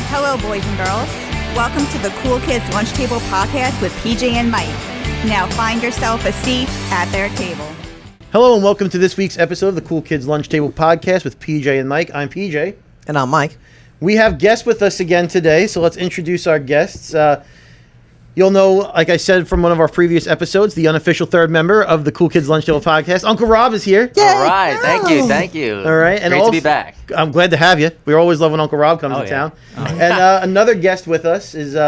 Hello, boys and girls. Welcome to the Cool Kids Lunch Table Podcast with PJ and Mike. Now find yourself a seat at their table. Hello and welcome to this week's episode of the Cool Kids Lunch Table Podcast with PJ and Mike. I'm PJ. And I'm Mike. We have guests with us again today, so let's introduce our guests. You'll know, like I said from one of our previous episodes, the unofficial third member of the Cool Kids Lunch Table Podcast. Uncle Rob is here. Yay! All right, thank you. All right, and great to be back. I'm glad to have you. We always love when Uncle Rob comes to town. And another guest with us is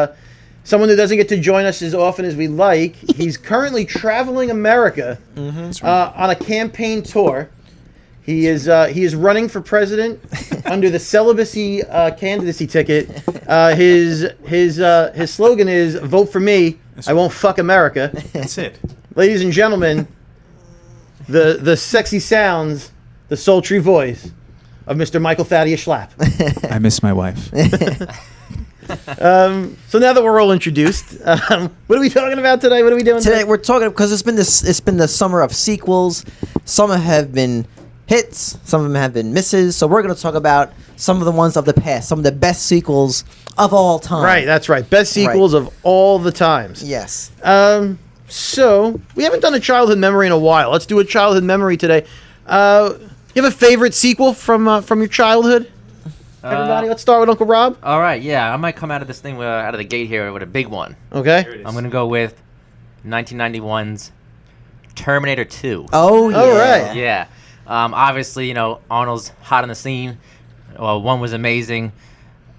someone who doesn't get to join us as often as we like. He's currently traveling America on a campaign tour. He is running for president under the celibacy candidacy ticket. His slogan is "Vote for me. I won't fuck America." That's it. Ladies and gentlemen, the sexy sounds, the sultry voice of Mr. Michael Thaddeus Schlapp. I miss my wife. So now that we're all introduced, what are we talking about today? What are we doing Today we're talking because it's been the summer of sequels. Some have been hits, some of them have been misses. So we're going to talk about some of the ones of the past, some of the best sequels of all time. Right, that's right. Best sequels of all the times. Yes. So we haven't done a childhood memory in a while. Let's do a childhood memory today. You have a favorite sequel from your childhood? Everybody, let's start with Uncle Rob. All right, yeah, I might come out of this thing out of the gate here with a big one. Okay. I'm gonna go with 1991's Terminator 2. Oh, yeah. All right. Yeah. Obviously, Arnold's hot on the scene. Well, one was amazing,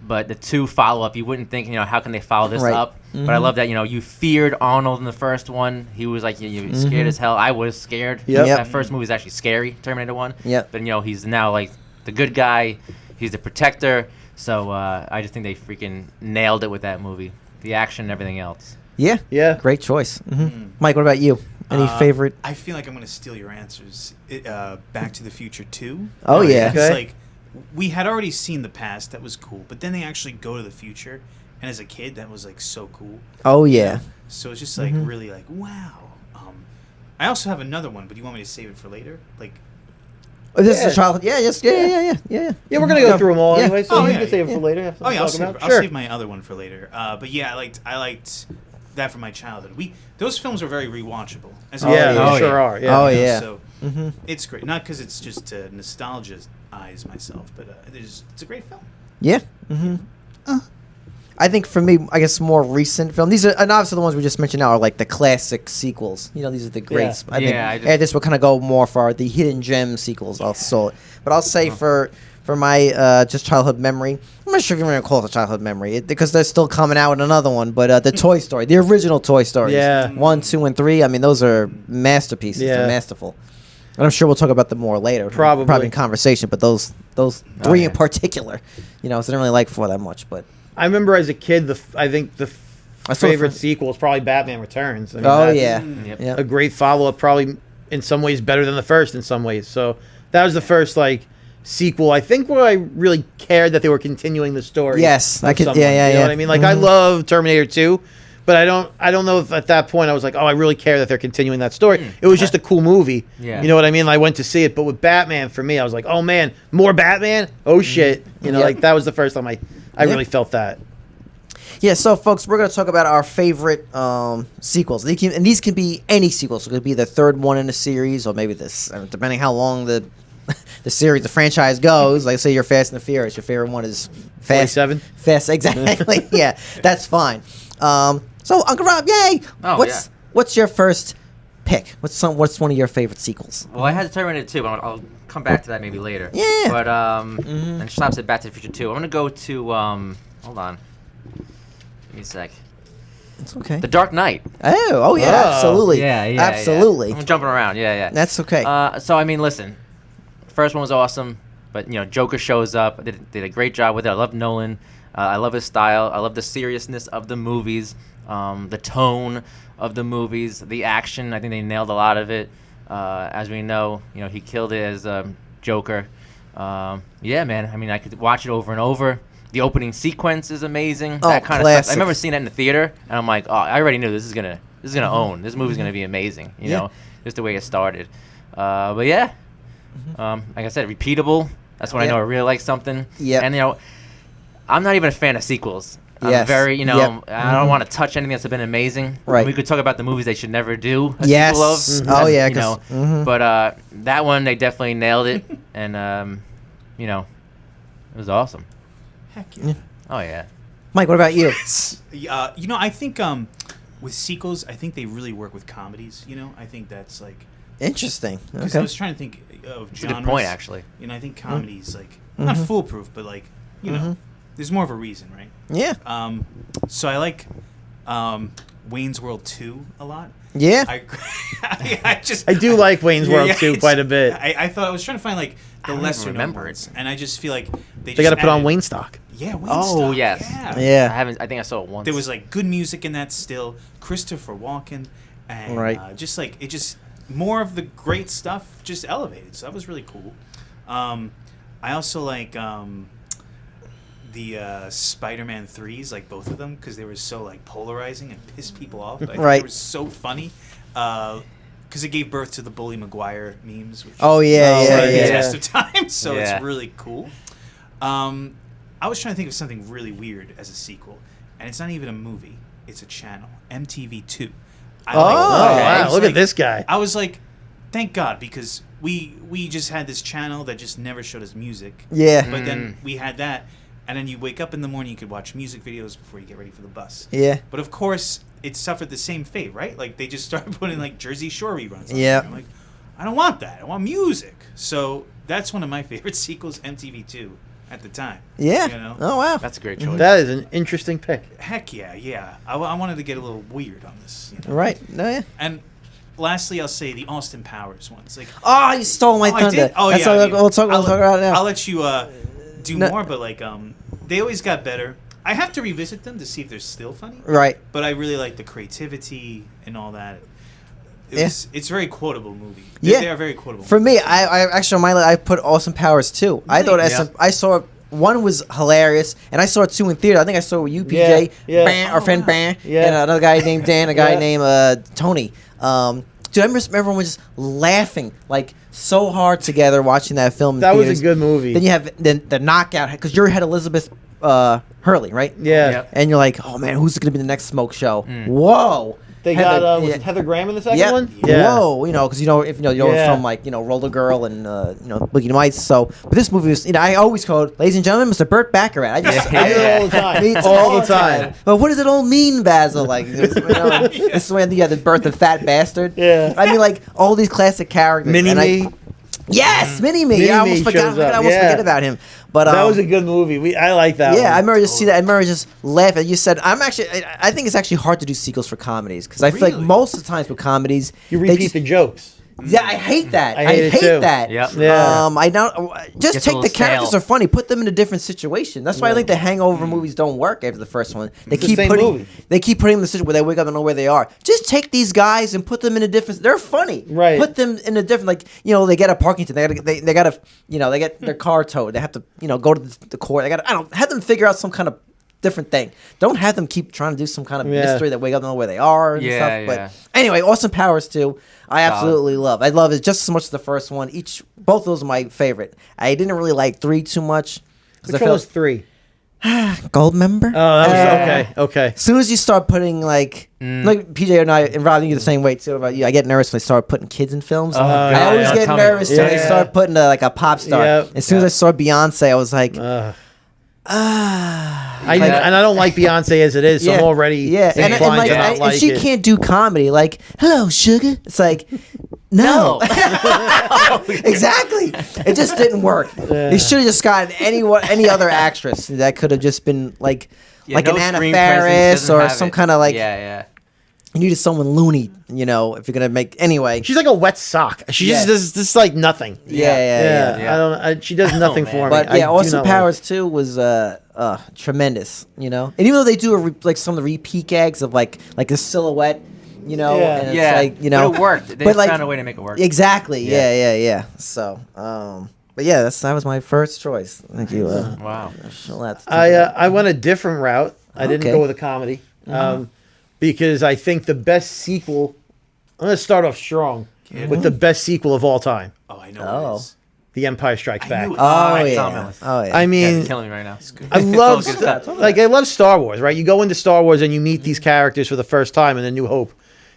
but the two follow-up, you wouldn't think, how can they follow this up? Mm-hmm. But I love that, you feared Arnold in the first one. He was like, you scared as hell. I was scared. Yep. That first movie was actually scary, Terminator 1. Yep. But, he's now, like, the good guy. He's the protector. So I just think they freaking nailed it with that movie. The action and everything else. Yeah. Yeah. Great choice. Mm-hmm. Mike, what about you? Any favorite? I feel like I'm going to steal your answers. Back to the Future 2. Oh, yeah. It's Okay. like, we had already seen the past. That was cool. But then they actually go to the future. And as a kid, that was, like, so cool. Oh, yeah. So it's just, like, really, like, wow. I also have another one, but do you want me to save it for later? Like, Oh, this is a childhood. Yeah, yes, yeah. Yeah, we're going to go through them all Yeah. anyway, so Oh, you yeah, can save it yeah. for later. Have oh, yeah, something to talk I'll about. save my other one for later. But yeah, I liked that from my childhood. Those films are very rewatchable. As a Yeah, kid. they sure are. Yeah. Oh, You know, yeah. So it's great. Not because it's just to nostalgize myself, but it's a great film. Yeah. I think for me, I guess more recent film. These are, and obviously the ones we just mentioned now are like the classic sequels. These are the greats. Yeah. I think Yeah, this will kind of go more for the hidden gem sequels. But I'll say for my just childhood memory, I'm not sure if you're going to call it a childhood memory because they're still coming out with another one. But the Toy Story, the original Toy Stories, Yeah. 1, 2, and 3. I mean, those are masterpieces. Yeah. They're masterful. And I'm sure we'll talk about them more later. Probably in conversation. But those three in particular, so I didn't really like 4 that much, but. I remember as a kid, I think the I saw it favorite for- sequel is probably Batman Returns. I mean, Oh that's yeah, Yep. yeah. a great follow-up, probably in some ways better than the first in some ways. So that was the first sequel. I think where I really cared that they were continuing the story. Yes, of I could- someone, yeah, You know yeah. what I mean? Like I love Terminator 2, but I don't know if at that point I was like, oh, I really care that they're continuing that story. It was just a cool movie. Yeah. You know what I mean? I went to see it, but with Batman, for me, I was like, oh man, more Batman? Oh shit! Yeah. Like that was the first time I really felt that. Yeah, so folks, we're gonna talk about our favorite sequels. These can be any sequels. It could be the third one in a series, or maybe this, depending how long the series, the franchise goes. Like say you're Fast and the Furious, your favorite one is Fast. 47? Fast, exactly. Yeah, that's fine. So Uncle Rob, yay! Oh, What's your first pick? What's one of your favorite sequels? Well, I had Terminator 2, but I'll come back to that maybe later. Yeah. But, and Schlapp said Back to the Future 2. I'm going to go to, hold on. Give me a sec. It's okay. The Dark Knight. Oh yeah, Oh. absolutely. Yeah. Absolutely. I'm jumping around. Yeah. That's okay. So, I mean, listen. First one was awesome, but, Joker shows up. Did a great job with it. I love Nolan. I love his style. I love the seriousness of the movies, the tone of the movies, the action. I think they nailed a lot of it. As we know, he killed it as Joker. Yeah, man. I mean, I could watch it over and over. The opening sequence is amazing. Oh, that kind of classic. stuff. I remember seeing that in the theater, and I'm like, oh, I already knew this is gonna this is gonna own. This movie's gonna be amazing. You Yeah. know, just the way it started. But yeah, like I said, repeatable. That's when I Yep. know I really like something. Yep. And you know, I'm not even a fan of sequels. I'm Yes. very, you know, Yep. I don't want to touch anything that's been amazing. Right. We could talk about the movies they should never do a Yes. sequel of. Oh, As- yeah, you 'cause- know. But that one they definitely nailed it, and you know, it was awesome. Heck yeah. Oh yeah. Mike, what about you? You know, I think with sequels, I think they really work with comedies. You know, I think that's like Interesting. because I Okay. was trying to think of It's a genres. good point, actually. You know, I think comedies like not foolproof, but like you know, there's more of a reason, right? Yeah. So I like Wayne's World 2 a lot. Yeah. I do like Wayne's World 2 it's- quite a bit. I thought I was trying to find like the don't lesser even known remember ones, it. and I just feel like They got to put on Wayne stock. Yeah, Wayne Oh, stuff, yes. Yeah. I Yeah. haven't. I think I saw it once. There was like good music in that still. Christopher Walken, and Right. just like it just more of the great stuff just elevated. So that was really cool. I also like the Spider-Man 3s, like both of them, because they were so like polarizing and pissed people off. But I think Right. they were so funny. Because it gave birth to the Bully Maguire memes. Which Oh, yeah, yeah, stood the yeah. test of time, so Yeah. it's really cool. I was trying to think of something really weird as a sequel, and it's not even a movie; it's a channel, MTV2. Oh, wow. was Look like- at this guy. I was like, thank God, because we just had this channel that just never showed us music. Yeah. But then we had that, and then you wake up in the morning, you could watch music videos before you get ready for the bus. Yeah. But of course, it suffered the same fate, right? Like they just started putting like Jersey Shore reruns. On Yeah. there. I'm like, I don't want that. I want music. So that's one of my favorite sequels, MTV2, at the time. Yeah. You know? Oh, wow. That's a great choice. That is an interesting pick. Heck yeah, yeah. I wanted to get a little weird on this. You know? Right. No, yeah. And lastly, I'll say the Austin Powers ones. Like, Oh, you stole my oh, I thunder. did? Oh, That's yeah. all I mean, we'll talk about it now. I'll let you do No. more, but like, they always got better. I have to revisit them to see if they're still funny. Right. But I really like the creativity and all that. Yeah. It's a very quotable movie. Yeah. They are very quotable. For me, I actually on my list, I put Austin Powers too. I thought Really? I saw one was hilarious, and I saw it two in theater. I think I saw it with you, PJ, Yeah, yeah. Ban, our Oh, friend wow. Ban, Yeah. and another guy named Dan, a guy Yeah. named Tony. Dude, I remember everyone was just laughing like so hard together watching that film. in That was theaters. a good movie. Then you have the knockout because you had Elizabeth Hurley, right? Yeah. Yep. And you're like, oh man, who's gonna be the next smoke show? Mm. Whoa. They Heather- got, was yeah. it Heather Graham in the second Yeah. one? Whoa. You know, because if you know Yeah. from like Roller Girl and Boogie Nights. So, but this movie was I always called, ladies and gentlemen, Mr. Burt Baccarat. I just I do it all the time. Me too, All the time. But what does it all mean, Basil? Like, this is when you had the birth of Fat Bastard. Yeah. I mean, like all these classic characters. Mini and Me. Yes, Mini Me. Mini I almost Me forgot. shows up, I almost yeah. forget about him. But That was a good movie. I like that one. yeah, I remember just see that. I remember just laughing. You said I think it's actually hard to do sequels for comedies because I feel like Really? most of the times with comedies You they repeat just- the jokes. Yeah, I hate that. I hate it too. that. Yep. Yeah. I don't just Gets a take little the characters stale. are funny, put them in a different situation. That's why I think the Hangover movies don't work after the first one. They It's the keep same putting movie. they keep putting them in the situation where they wake up and know where they are. Just take these guys and put them in a different. They're funny. Right. Put them in a different they get a parking ticket. They got to they get their car towed. They have to go to the court. They got have them figure out some kind of different thing. Don't have them keep trying to do some kind of Yeah. mystery that wake up and know where they are and Yeah, stuff. yeah. But anyway, Austin Powers too. I absolutely love. I love it just as much as the first one. Both of those are my favorite. I didn't really like 3 too much because Which I one was felt 3? Goldmember. Oh, that was okay. As soon as you start putting like PJ and I and Rob, you're the same way too about you. I get nervous when they start putting kids in films. I God, always yeah. get Tell me. nervous when they Yeah. start putting like a pop star. Yep. As soon as I saw Beyonce, I was like, Ugh. ah. And I don't like Beyonce as it is, so I'm already and inclined to not and like she it. can't do comedy. Like, hello, sugar. It's like, no, exactly. It just didn't work. They should have just gotten any other actress that could have just been like Yeah, an no Anna screen Faris presence, or doesn't have some it. kind of like. Yeah. You needed someone loony, if you're gonna make anyway. She's like a wet sock. She Yeah. just does this like nothing. Yeah. I don't. She does nothing man. for me. But I yeah, do Austin not like Powers too was tremendous. And even though they do some of the repeat gags of like the silhouette, Yeah. and it's Yeah. like But it worked. They found a way to make it work. Exactly. Yeah. Yeah. So, but yeah, that was my first choice. Thank you. Wow. Shalette. I went a different route. I didn't Okay. go with a comedy. because I think the best sequel. I'm going to start off strong with the best sequel of all time, Oh, I know Oh. what it is. The Empire Strikes I Back. knew it. Oh Alright, yeah. Tom Ellis. Oh yeah. I Yeah, mean, it's killing me right now. I love It's all good stuff. I love Star Wars, right? You go into Star Wars and you meet these characters for the first time in A New Hope,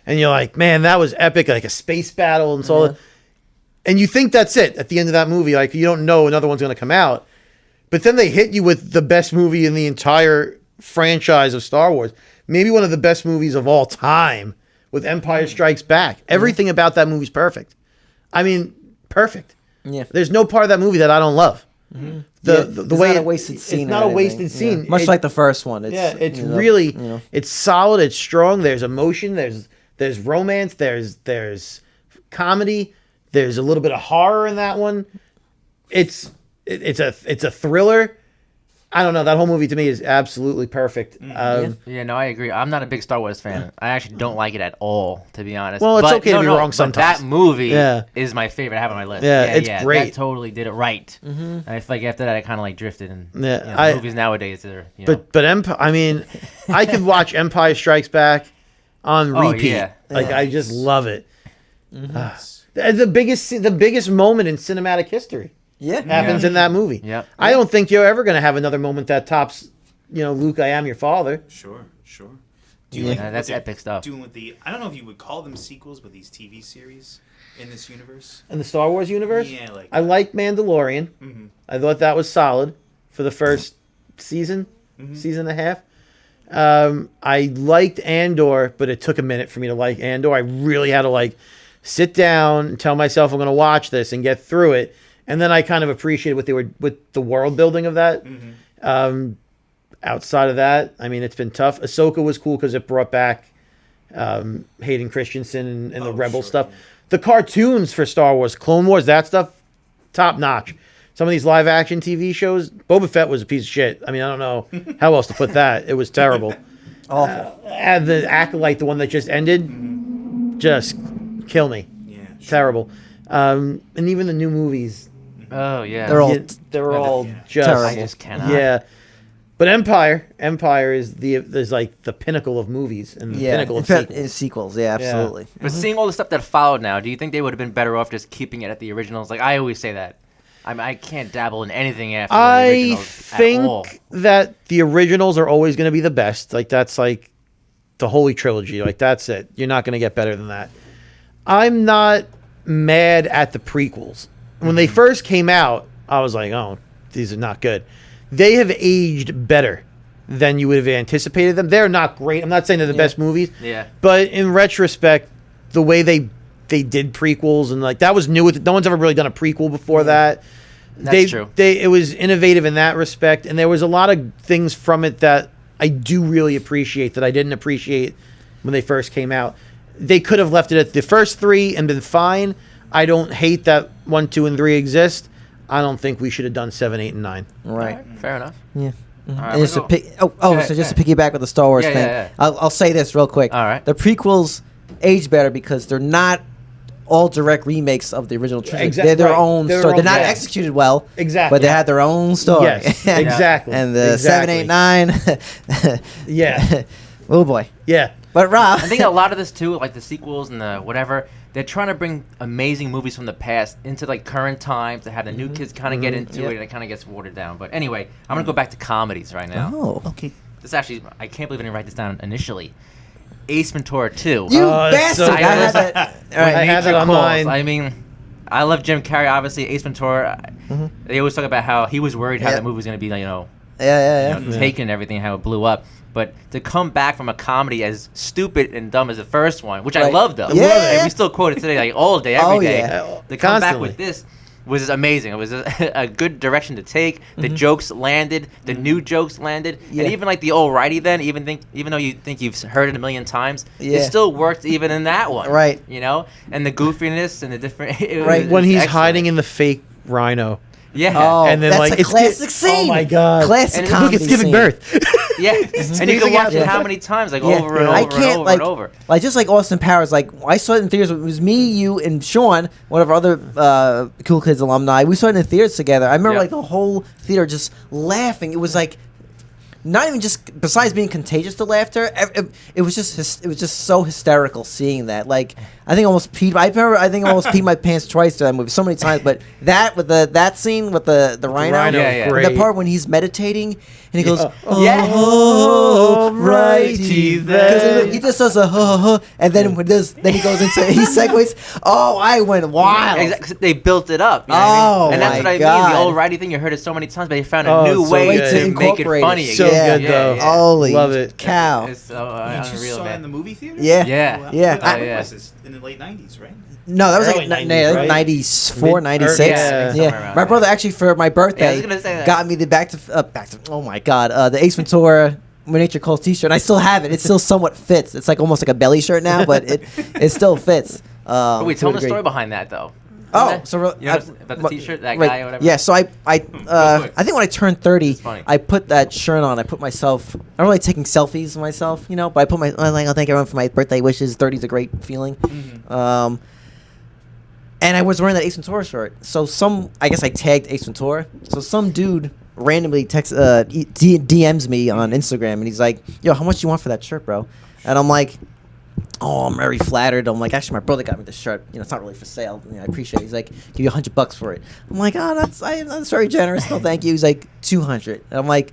and you're like, man, that was epic, like a space battle and so. And you think that's it at the end of that movie, like you don't know another one's going to come out, but then they hit you with the best movie in the entire franchise of Star Wars, maybe one of the best movies of all time, with Empire Strikes Back. Everything about that movie's perfect. I mean, perfect. Yeah. There's no part of that movie that I don't love. The It's way not a it- wasted scene. It's or not a anything. wasted Yeah. scene. Much It- like the first one. It's, yeah, it's you know, really you know. it's solid. It's strong. There's emotion. There's romance. There's comedy. There's a little bit of horror in that one. It's a thriller. I don't know. That whole movie to me is absolutely perfect. Yeah, no, I agree. I'm not a big Star Wars fan. I actually don't like it at all, to be honest. Well, it's okay to be wrong but sometimes. that movie Yeah. is my favorite. I have it on my list. Yeah, it's great. That totally did it right. And I feel like after that, I kind of like drifted. And Yeah, movies nowadays are, you know. But I mean, I could watch Empire Strikes Back on Oh, repeat. yeah. Like I just love it. The biggest moment in cinematic history Yeah. happens in that movie. Yep. I don't think you're ever going to have another moment that tops, Luke, I am your father. Sure. Yeah, that's what they're epic stuff. Doing with I don't know if you would call them sequels, but these TV series in this universe. In the Star Wars universe? Yeah, like I like Mandalorian. I thought that was solid for the first season and a half. I liked Andor, but it took a minute for me to like Andor. I really had to sit down and tell myself I'm going to watch this and get through it. And then I kind of appreciated what they were with the world building of that. Outside of that, I mean, it's been tough. Ahsoka was cool because it brought back Hayden Christensen and the Rebel stuff. Yeah. The cartoons for Star Wars, Clone Wars, that stuff, top notch. Some of these live action TV shows, Boba Fett was a piece of shit. I mean, I don't know how else to put that. It was terrible. Awful. And the Acolyte, the one that just ended, just kill me. Yeah. Sure. Terrible. And even the new movies, Oh, yeah. They're all they're all Yeah. just Terrible. I just cannot. yeah. But Empire is like the pinnacle of movies and the yeah. pinnacle In of fact, sequels. in sequels. Yeah, absolutely. But seeing all the stuff that followed now, do you think they would have been better off just keeping it at the originals? Like, I always say that. I mean, I can't dabble in anything after the I originals at all. think that the originals are always going to be the best. Like that's like the Holy Trilogy. Like that's it. You're not going to get better than that. I'm not mad at the prequels. When they first came out, I was like, oh, these are not good. They have aged better than you would have anticipated them. They're not great. I'm not saying they're the best movies. Yeah. But in retrospect, the way they did prequels and like that was new. No one's ever really done a prequel before that. That's true. It was innovative in that respect, and there was a lot of things from it that I do really appreciate that I didn't appreciate when they first came out. They could have left it at the first three and been fine. I don't hate that 1, 2, and 3 exist. I don't think we should have done 7, 8, and 9. Right. Alright, fair enough. Yeah. All right, And just to we'll go- pick, ahead, so just go to piggyback with the Star Wars Yeah, thing, yeah, yeah. I'll say this real quick. All right. The prequels age better because they're not all direct remakes of the original trilogy. Exact- They're their right. own They're story. their They're own- not yeah. executed well. Exactly. But they had their own story. Yes, exactly. And the 7, 8, 9. Yeah. Oh boy. Yeah. But Rob. I think a lot of this too, like the sequels and the whatever, they're trying to bring amazing movies from the past into like current times to have the new kids kind of get into Yep. it, and it kind of gets watered down. But anyway, I'm gonna go back to comedies right now. Oh. Okay. This actually, I can't believe I didn't write this down initially. Ace Ventura 2. You Oh, it's so bastard! I had good. that. All I right. had Nature it on Calls. mine. I mean, I love Jim Carrey. Obviously, Ace Ventura. They always talk about how he was worried how Yeah. the movie was gonna be, Yeah. taken and everything, how it blew up. But to come back from a comedy as stupid and dumb as the first one, which I Right. love though, Yeah. and we still quote it today, like all day, every Oh, day. yeah. To come back Constantly. with this was amazing. It was a good direction to take. The jokes landed, the new jokes landed, Yeah. and even like the alrighty then, even though you think you've heard it a million times, Yeah. it still worked even in that one. Right. You know, and the goofiness and the different. It Right. was When he's excellent. hiding in the fake rhino. Yeah. Oh, And then, that's like, a it's classic gi- scene. Oh my God. Classic And comedy Look, it's giving scene. birth. Yeah, and you squeezing can watch out it the- how many times, like Yeah. over and over I and can't over like, and over. like just like Austin Powers. Like I saw it in theaters. It was me, you, and Sean, one of our other Cool Kids alumni. We saw it in the theaters together. I remember Yeah. like the whole theater just laughing. It was like not even just besides being contagious to laughter, it was just so hysterical seeing that. Like I think I almost peed my pants twice to that movie so many times. But that scene with the rhino, rhino, and the part when he's meditating and he goes, Yeah. oh, righty then. he just does and then he goes into he segues. Oh, I went wild. Exactly. They built it up. You know what I mean? And that's my what I mean. God. The old righty thing, you heard it so many times, but they found a Oh, new so way good. to make it incorporate funny. it. So again. good, though. Holy Love it. cow. It's so You just unreal, saw it in man. the movie theater? Yeah. Yeah. Wow. Yeah. When Yeah. was this? In the late 90s, right? No, that was Early like 90s, right? 94, Mid- 96. yeah, Yeah, somewhere around my there. brother actually for my birthday Yeah, I was gonna say that. got me the back to oh my god, the Ace Ventura When Nature Calls T-shirt. I still have it. It still somewhat fits. It's like almost like a belly shirt now, but it still fits. But wait, to tell a me the degree. story behind that though. Oh, Isn't so that- you know about the T-shirt, that right, guy or whatever. Yeah, so I quick. think when I turned 30, It's funny. I put that shirt on. I put myself. I'm really taking selfies of myself, but I put I'm like, oh, thank everyone for my birthday wishes. 30 is a great feeling. And I was wearing that Ace Ventura shirt. So I guess I tagged Ace Ventura. So some dude randomly DMs me on Instagram, and he's like, "Yo, how much do you want for that shirt, bro?" And I'm like, "Oh, I'm very flattered." I'm like, "Actually, my brother got me the shirt. It's not really for sale. I appreciate it." He's like, "Give you $100 for it." I'm like, "Oh, that's very generous. No, thank you." He's like, $200. And I'm like,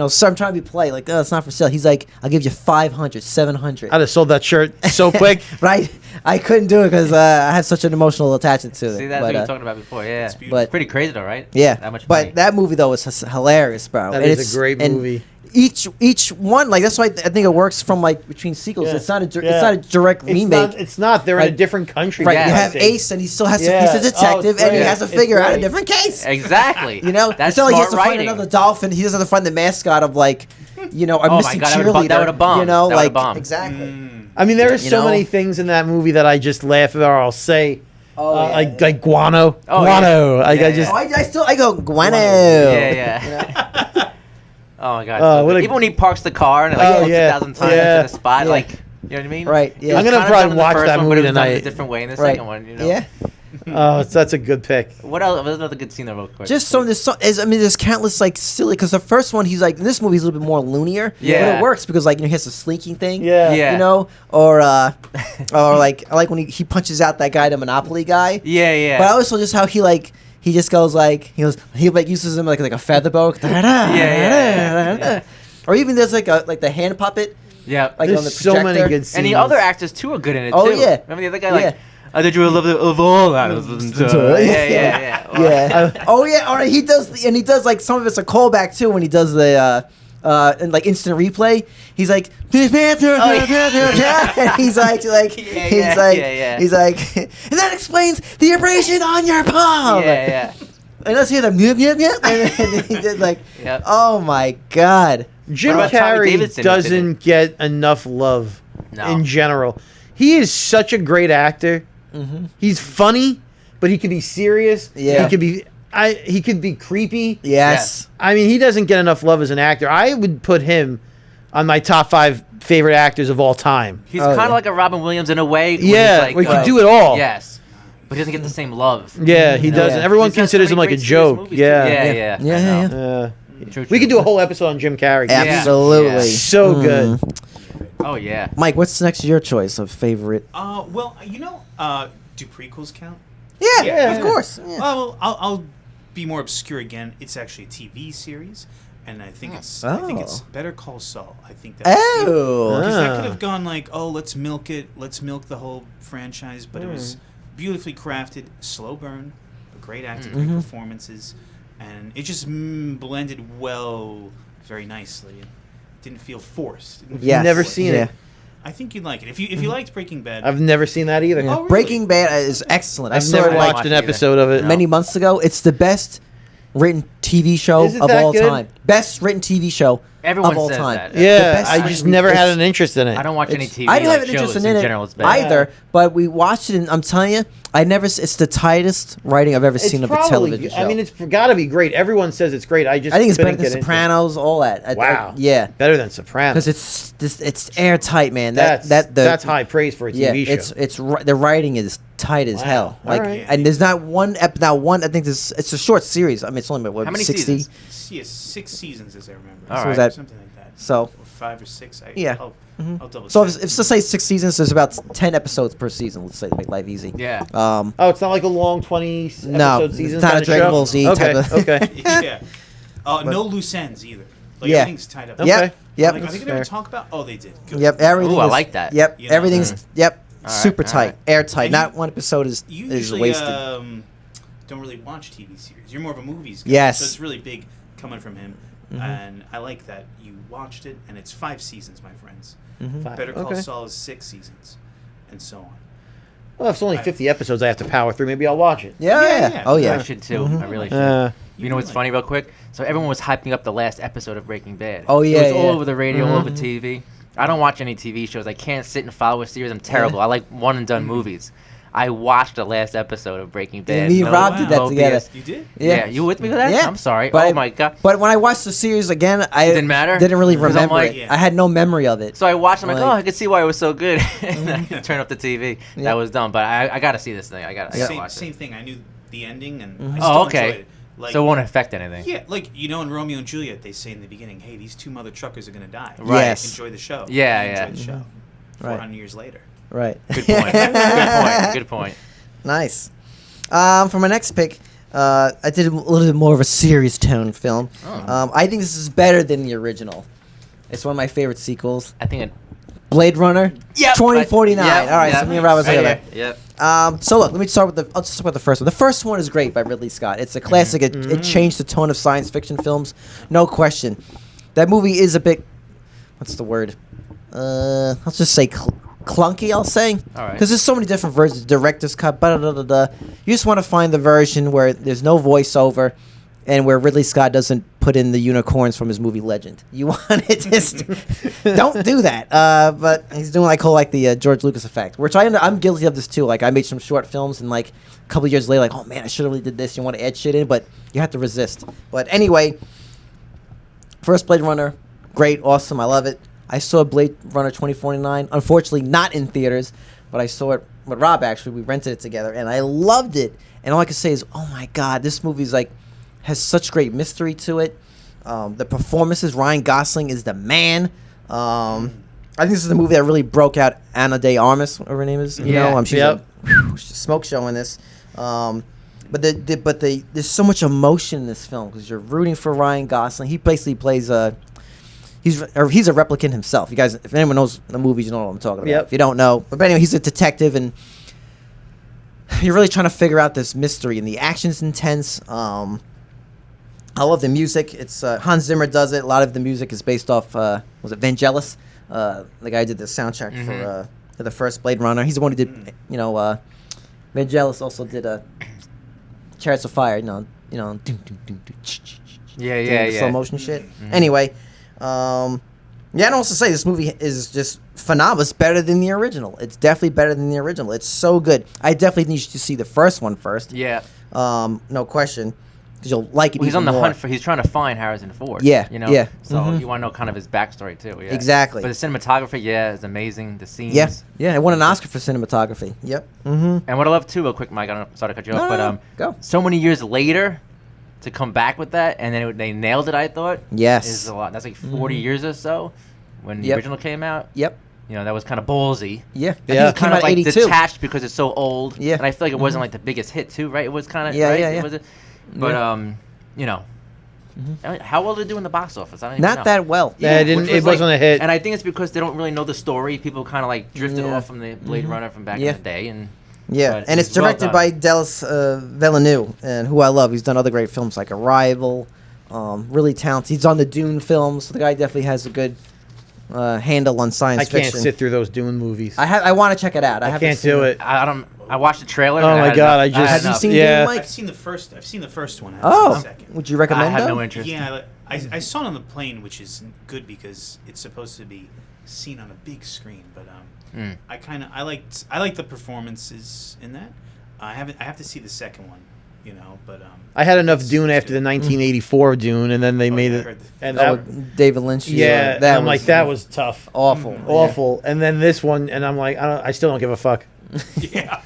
so I'm trying to be polite. Like, "Oh, it's not for sale." He's like, "I'll give you $500, $700." I'd have sold that shirt so quick. Right? I couldn't do it because I have such an emotional attachment to it. See, that's but, what you were talking about before. Yeah, It's beautiful. it's pretty crazy though, right? yeah, that much but money. that movie though was hilarious, bro. That And is a great and movie. Each one, like that's why I think it works from like between sequels. Yeah. It's not a Yeah. it's not a direct remake. It's not. They're in a Right. different country. Right, Yeah. you for have God's sake. Ace, and he still has to. Yeah. He's a Oh, it's detective, and he great. has to It's figure out a great. different case. Exactly. It's That's not like he has smart to find writing. another dolphin. He doesn't have to find the mascot of like, a Oh my missing God, that cheerleader. would've bombed. That would've like bombed. exactly. I mean, there are You so know? many things in that movie that I just laugh at, or I'll say, Oh, yeah, like guano, Oh, guano. yeah. I Yeah, just Oh, I go guano. Yeah. Oh my God. Oh, so what good. a- Even when he parks the car and Oh, like looks yeah. 1,000 times Yeah. to the spot, Yeah. like, you know what I mean? Right, yeah. It was I'm gonna kinda probably done in the watch first that one, but movie it was done in tonight. a different way in the Right. second one. Yeah. that's a good pick. What else? What's another good scene there, real quick? Just so there's countless like silly because the first one he's like in this movie he's a little bit more loonier. Yeah. But it works because like he has a slinking thing. Yeah. Yeah. Or like I like when he punches out that guy, the Monopoly guy. Yeah, yeah. But also just how he just goes he like uses him like a feather bow. Yeah. Or even there's like the hand puppet yeah. like There's on the so many projector. good scenes. And the other actors too are good in it Oh, too. yeah. Remember the other guy Yeah. like, "I did you love of all that." Yeah. Yeah. Oh yeah. Or he does like some of it's a callback too when he does the and like instant replay. He's like, and he's like, Yeah. he's like, and that explains the abrasion on your palm. Yeah. And let's hear the meow meow meow. And then he did like, Yep. oh my god. Jim What about Tommy Carrey Davidson? He did doesn't get enough love No. in general. He is such a great actor. He's funny, but he could be serious. Yeah. He could be creepy. Yes. I mean, he doesn't get enough love as an actor. I would put him on my top 5 favorite actors of all time. He's Oh, kind of yeah. like a Robin Williams in a way. when Yeah, he's like, where he can Right. do it all. Yes, but he doesn't get the same love. Yeah, he You know? doesn't. Yeah. Everyone He's got so considers many him like a great serious joke. movies, too. Yeah. Yeah. Yeah, I yeah, know. Yeah. True, We true. could do a whole episode on Jim Carrey. Yeah. Absolutely. So good. Oh yeah. Mike, what's next your choice of favorite? Well, do prequels count? Yeah, Yeah. of course. Yeah. Well, I'll be more obscure again. It's actually a TV series, and I think it's Better Call Saul. I think that's Oh. because that Ah. could have gone like, oh, let's milk the whole franchise, but it was beautifully crafted, slow burn, but great acting, great performances, and it just blended well, very nicely. It didn't feel forced. It didn't feel Yes. Never forced. seen it. I think you'd like it if you liked Breaking Bad. I've never seen that either. Yeah. Oh, really? Breaking Bad is excellent. I I've saw never it watched watched an it either. episode of it. No. many months ago. It's the best written TV show Is it of that all good? time. Best written TV show Everyone of all says time. that. The Yeah, best I written- just never had it's- an interest in it. I don't watch any it's- TV. I didn't have like an interest shows in it general. It's bad. either, but we watched it, and I'm telling you, it's the tightest writing I've ever seen of a television show. I mean, it's got to be great. Everyone says it's great. I just I think it's better couldn't than get into it. Sopranos, all that. Wow. Yeah. Better than Sopranos. Because it's airtight, man. That's high praise for a TV show. the writing is tight as Wow. hell. All Like, right. and there's not one. I think it's a short series. I mean, it's only what, How many 60. seasons? Yeah, 6 seasons as I remember. All So right. is that but something like that. so Or 5 or 6. Yeah. I'll double so check. if let's say 6 seasons, there's about 10 episodes per season. Let's say to make life easy. Yeah. Um, Oh, it's not like a long 20 No, episode season. it's not kind a of Dragon show? Ball Z Okay, type of- okay. Yeah. No loose ends either. Like Yeah. everything's tied up. Okay. Yep. Yep. Like, are they That's gonna fair. talk about? Oh, they did. Good. Yep. Everything. Ooh, I is- like that. Yep. You know? Everything's yep. All right, Super all tight, right. airtight. And Not one episode is You is usually wasted. don't really watch TV series. You're more of a movies guy. Yes. So it's really big coming from him, and I like that you watched it. And it's 5 seasons, my friends. Fine. Better Call Okay. Saul is 6 seasons, and so on. Well, if it's only 50 episodes I have to power through, maybe I'll watch it. Yeah. Yeah. Oh I yeah. should too. I really should. You know what's funny, real quick? So everyone was hyping up the last episode of Breaking Bad. Oh, yeah, It was all yeah. over the radio, all over TV. I don't watch any TV shows. I can't sit and follow a series. I'm terrible. I like one and done movies. I watched the last episode of Breaking Bad. me and Rob did that together. You did? Yeah. You with me with that? Yeah. I'm sorry. But oh I- my god. But when I watched the series again, I Didn't matter? Didn't really 'Cause I'm remember like- it. Yeah. I had no memory of it. So I watched. I'm like, Like- oh, I could see why it was so good. And I turned off the TV. Yeah. That was dumb. But I got to see this thing. I got to Same, watch same it. thing. I knew the ending, and Mm-hmm. I still Oh, okay. enjoyed it. Like, So it won't affect anything. yeah, like in Romeo and Juliet, they say in the beginning, "Hey, these 2 mother truckers are gonna die. Right. Yes. Enjoy the show." Yeah, And I yeah. enjoyed the show. Right. 400 years later. Right. Good point. Good point. Good point. Nice. For my next pick, I did a little bit more of a serious tone film. Oh. I think this is better than the original. It's one of my favorite sequels. I think it. Blade Runner. Yep. 2049. Yep, All right, yep. so me and Rob was Right together. here. Yep. So look, let me start with I'll just talk about the first one. The first one is great by Ridley Scott. It's a classic. It changed the tone of science fiction films, no question. That movie is a bit, what's the word? Let's just say clunky. I'll say, All right. because there's so many different versions. Director's cut, You just want to find the version where there's no voiceover, and where Ridley Scott doesn't put in the unicorns from his movie Legend. You want it just don't do that. But he's doing like the George Lucas effect, which I'm guilty of this too. Like I made some short films, and like a couple of years later, like, oh man, I should have really did this. You want to add shit in, but you have to resist. But anyway, first Blade Runner, great, awesome, I love it. I saw Blade Runner 2049, unfortunately not in theaters, but I saw it with Rob actually. We rented it together, and I loved it. And all I can say is, oh my god, this movie's like has such great mystery to it. The performances, Ryan Gosling is the man. I think this is the movie that really broke out Ana de Armas, whatever her name is. You Yeah. know, she's Yep. she's a smoke show in this. But there's so much emotion in this film because you're rooting for Ryan Gosling. He basically plays he's a replicant himself. You guys, if anyone knows the movies, you know what I'm talking about. Yep. If you don't know, but anyway, he's a detective, and you're really trying to figure out this mystery. And the action's intense. I love the music. It's Hans Zimmer does it. A lot of the music is based off was it Vangelis, the guy who did the soundtrack for the first Blade Runner. He's the one who did Vangelis also did Chariots of Fire. You know, Yeah. slow motion shit. Anyway, yeah, I'd also say this movie is just phenomenal. It's better than the original. It's definitely better than the original. It's so good. I definitely need you to see the first one first. Yeah. No question, because you'll like it. Well, he's even on the more. hunt for. He's trying to find Harrison Ford. Yeah, You know. yeah. So you want to know kind of his backstory too. Yeah. Exactly. But the cinematography, yeah, is amazing. The scenes. Yeah. It won an Oscar for cinematography. Yep. Mm-hmm. And what I love too, real quick, Mike. I don't sorry to cut you off, but go. so many years later, to come back with that, and then they nailed it. I thought. Yes. Is a lot. That's like 40 years or so, when the Yep. original came out. Yep. You know, that was kind of ballsy. Yeah. And Yeah. he's kind of like 82. detached because it's so old. Yeah. And I feel like it wasn't like the biggest hit too, right? It was kind of Yeah, right? yeah, yeah. It wasn't, but you know, how well did it do in the box office? I don't even Not know. that well. Yeah, it didn't. Which It was wasn't a hit. And I think it's because they don't really know the story. People kind of like drifted Yeah. off from the Blade Runner from back Yeah. in the day, and Yeah, but and it's well directed done. by Denis Villeneuve, and who I love. He's done other great films like Arrival. Really talented. He's on the Dune films. So the guy definitely has a good handle on science I can't fiction. sit through those Dune movies. I want to check it out. I I haven't can't seen do it. I don't. I watched the trailer. Oh and I my had God, enough. I just- had Have you enough. seen Yeah. Dune, Mike? I've seen the first. I've seen the first one. I haven't Oh, seen the second. would you recommend I have them? no interest. Yeah, I saw it on the plane, which is good because it's supposed to be seen on a big screen. But I liked the performances in that. I have to see the second one, you know. But I had enough Dune after the 1984 Dune, and then they made yeah, I it. heard And Oh, that, David Lynch. yeah, that I'm like that was tough, awful. awful. And then this one, and I'm like, I still don't give a fuck. yeah.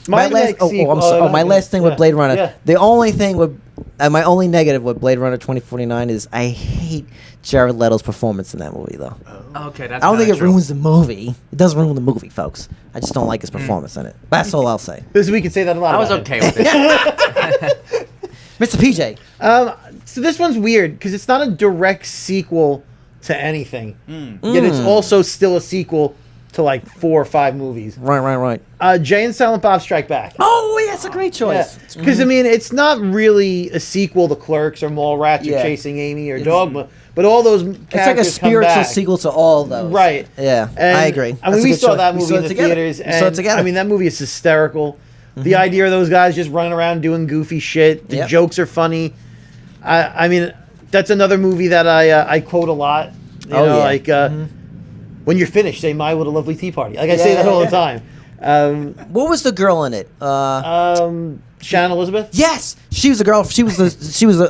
My last, next sequel- I'm sorry. My last thing yeah, with Blade Runner. yeah. The only thing with my only negative with Blade Runner 2049 is I hate Jared Leto's performance in that movie, though. Okay, that's I don't think it kinda true. ruins the movie. It doesn't ruin the movie, folks. I just don't like his performance in it. That's all I'll say. We can say that a lot. I was about okay with it. Mr. PJ. So this one's weird because it's not a direct sequel to anything, yet it's Mm. also still a sequel to like 4 or 5 movies. Right. Jay and Silent Bob Strike Back. Oh, yeah, that's a great choice. Because I mean, it's not really a sequel to Clerks or Mallrats or Yeah. Chasing Amy or Dogma, but all those characters It's like a spiritual come back. sequel to all those. Right. Yeah, And, I agree. I That's mean, a we good saw choice. that We movie saw in it the together. theaters, We and saw it together. I mean, that movie is hysterical. The idea of those guys just running around doing goofy shit. The Yep. jokes are funny. I mean, that's another movie that I quote a lot. You Oh, know, yeah. like when you're finished, say "My what a lovely tea party." Like I say Yeah, that all yeah. the time. What was the girl in it? Shannon Elizabeth. Yes, she was a girl. She was I